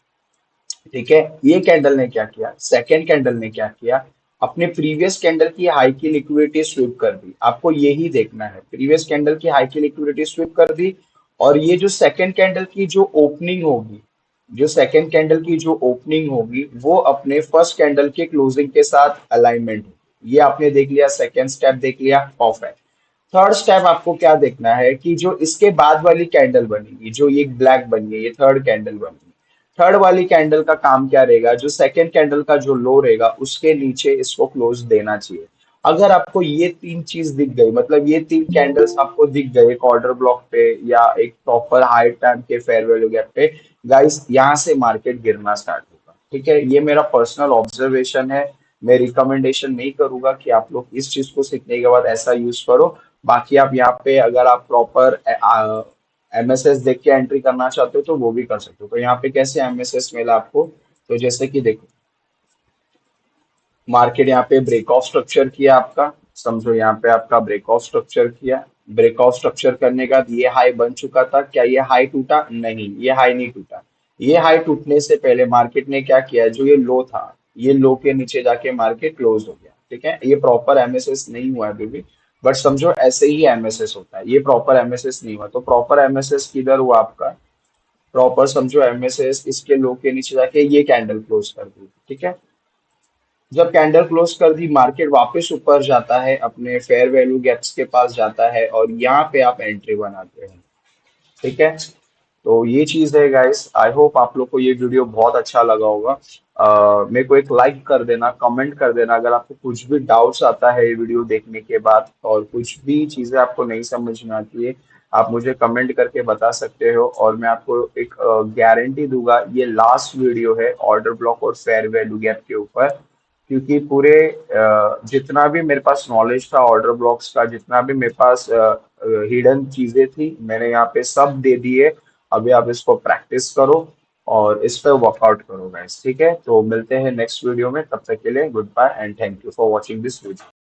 ठीक है, ये कैंडल ने क्या किया, सेकेंड कैंडल ने क्या किया, अपने प्रीवियस कैंडल की हाई की लिक्विडिटी स्विप कर दी। आपको यही देखना है, प्रीवियस कैंडल की हाई की लिक्विडिटी स्विप कर दी, और ये जो सेकेंड कैंडल की जो ओपनिंग होगी, जो सेकेंड कैंडल की जो ओपनिंग होगी वो अपने फर्स्ट कैंडल के क्लोजिंग के साथ अलाइनमेंट होगी। ये आपने देख लिया, सेकेंड स्टेप देख लिया, परफेक्ट। थर्ड स्टेप आपको क्या देखना है कि जो इसके बाद वाली कैंडल बनेगी, जो ये ब्लैक बनी है, ये थर्ड कैंडल बनी है, थर्ड वाली कैंडल का काम क्या रहेगा? जो सेकेंड कैंडल का जो लो रहेगा उसके नीचे इसको क्लोज देना चाहिए। अगर आपको ये तीन चीज दिख गई, मतलब ये तीन कैंडल्स आपको दिख गए एक ऑर्डर ब्लॉक पे या एक प्रॉपर हाई टाइम के फेयर वैल्यू गैप पे, गाइस यहाँ से मार्केट गिरना स्टार्ट होगा। ठीक है, ये मेरा पर्सनल ऑब्जर्वेशन है। मैं रिकमेंडेशन नहीं करूंगा कि आप लोग इस चीज को सीखने के बाद ऐसा यूज करो। बाकी आप यहाँ पे अगर आप प्रॉपर एमएसएस देख के एंट्री करना चाहते हो तो वो भी कर सकते हो। तो यहाँ पे कैसे एमएसएस मिला आपको? तो जैसे कि देखो, मार्केट यहाँ पे ब्रेक ऑफ स्ट्रक्चर किया आपका, समझो यहाँ पे आपका ब्रेक ऑफ स्ट्रक्चर किया। ब्रेक ऑफ स्ट्रक्चर करने का ये हाई बन चुका था, क्या ये हाई टूटा? नहीं, ये हाई नहीं टूटा। ये हाई टूटने से पहले मार्केट ने क्या किया, जो ये लो था, ये लो के नीचे जाके मार्केट क्लोज हो गया। ठीक है, ये प्रॉपर एमएसएस नहीं हुआ है अभी भी, बट समझो ऐसे ही एमएसएस होता है। ये प्रॉपर एमएसएस नहीं हुआ, तो प्रॉपर एमएसएस किधर हुआ आपका? प्रॉपर समझो एमएसएस इसके लो के नीचे जाके ये कैंडल क्लोज कर दी। ठीक है, जब कैंडल क्लोज कर दी, मार्केट वापस ऊपर जाता है, अपने फेयर वैल्यू गैप्स के पास जाता है, और यहाँ पे आप एंट्री बनाते हैं। ठीक है, तो ये चीज है गाइस। आई होप आप लोग को ये वीडियो बहुत अच्छा लगा होगा। मेरे को एक लाइक कर देना, कमेंट कर देना अगर आपको कुछ भी डाउट्स आता है ये वीडियो देखने के बाद, और कुछ भी चीजें आपको नहीं समझ में आती है, आप मुझे कमेंट करके बता सकते हो, और मैं आपको एक गारंटी दूंगा, ये लास्ट वीडियो है ऑर्डर ब्लॉक और फेयर वैल्यू गैप के ऊपर। क्योंकि पूरे जितना भी मेरे पास नॉलेज था ऑर्डर ब्लॉक्स का, जितना भी मेरे पास हिडन चीजें थी, मैंने यहाँ पे सब दे दिए। अभी आप इसको प्रैक्टिस करो और इस पे वर्कआउट करो गाइस। ठीक है, तो मिलते हैं नेक्स्ट वीडियो में, तब तक के लिए goodbye and thank you for watching this video.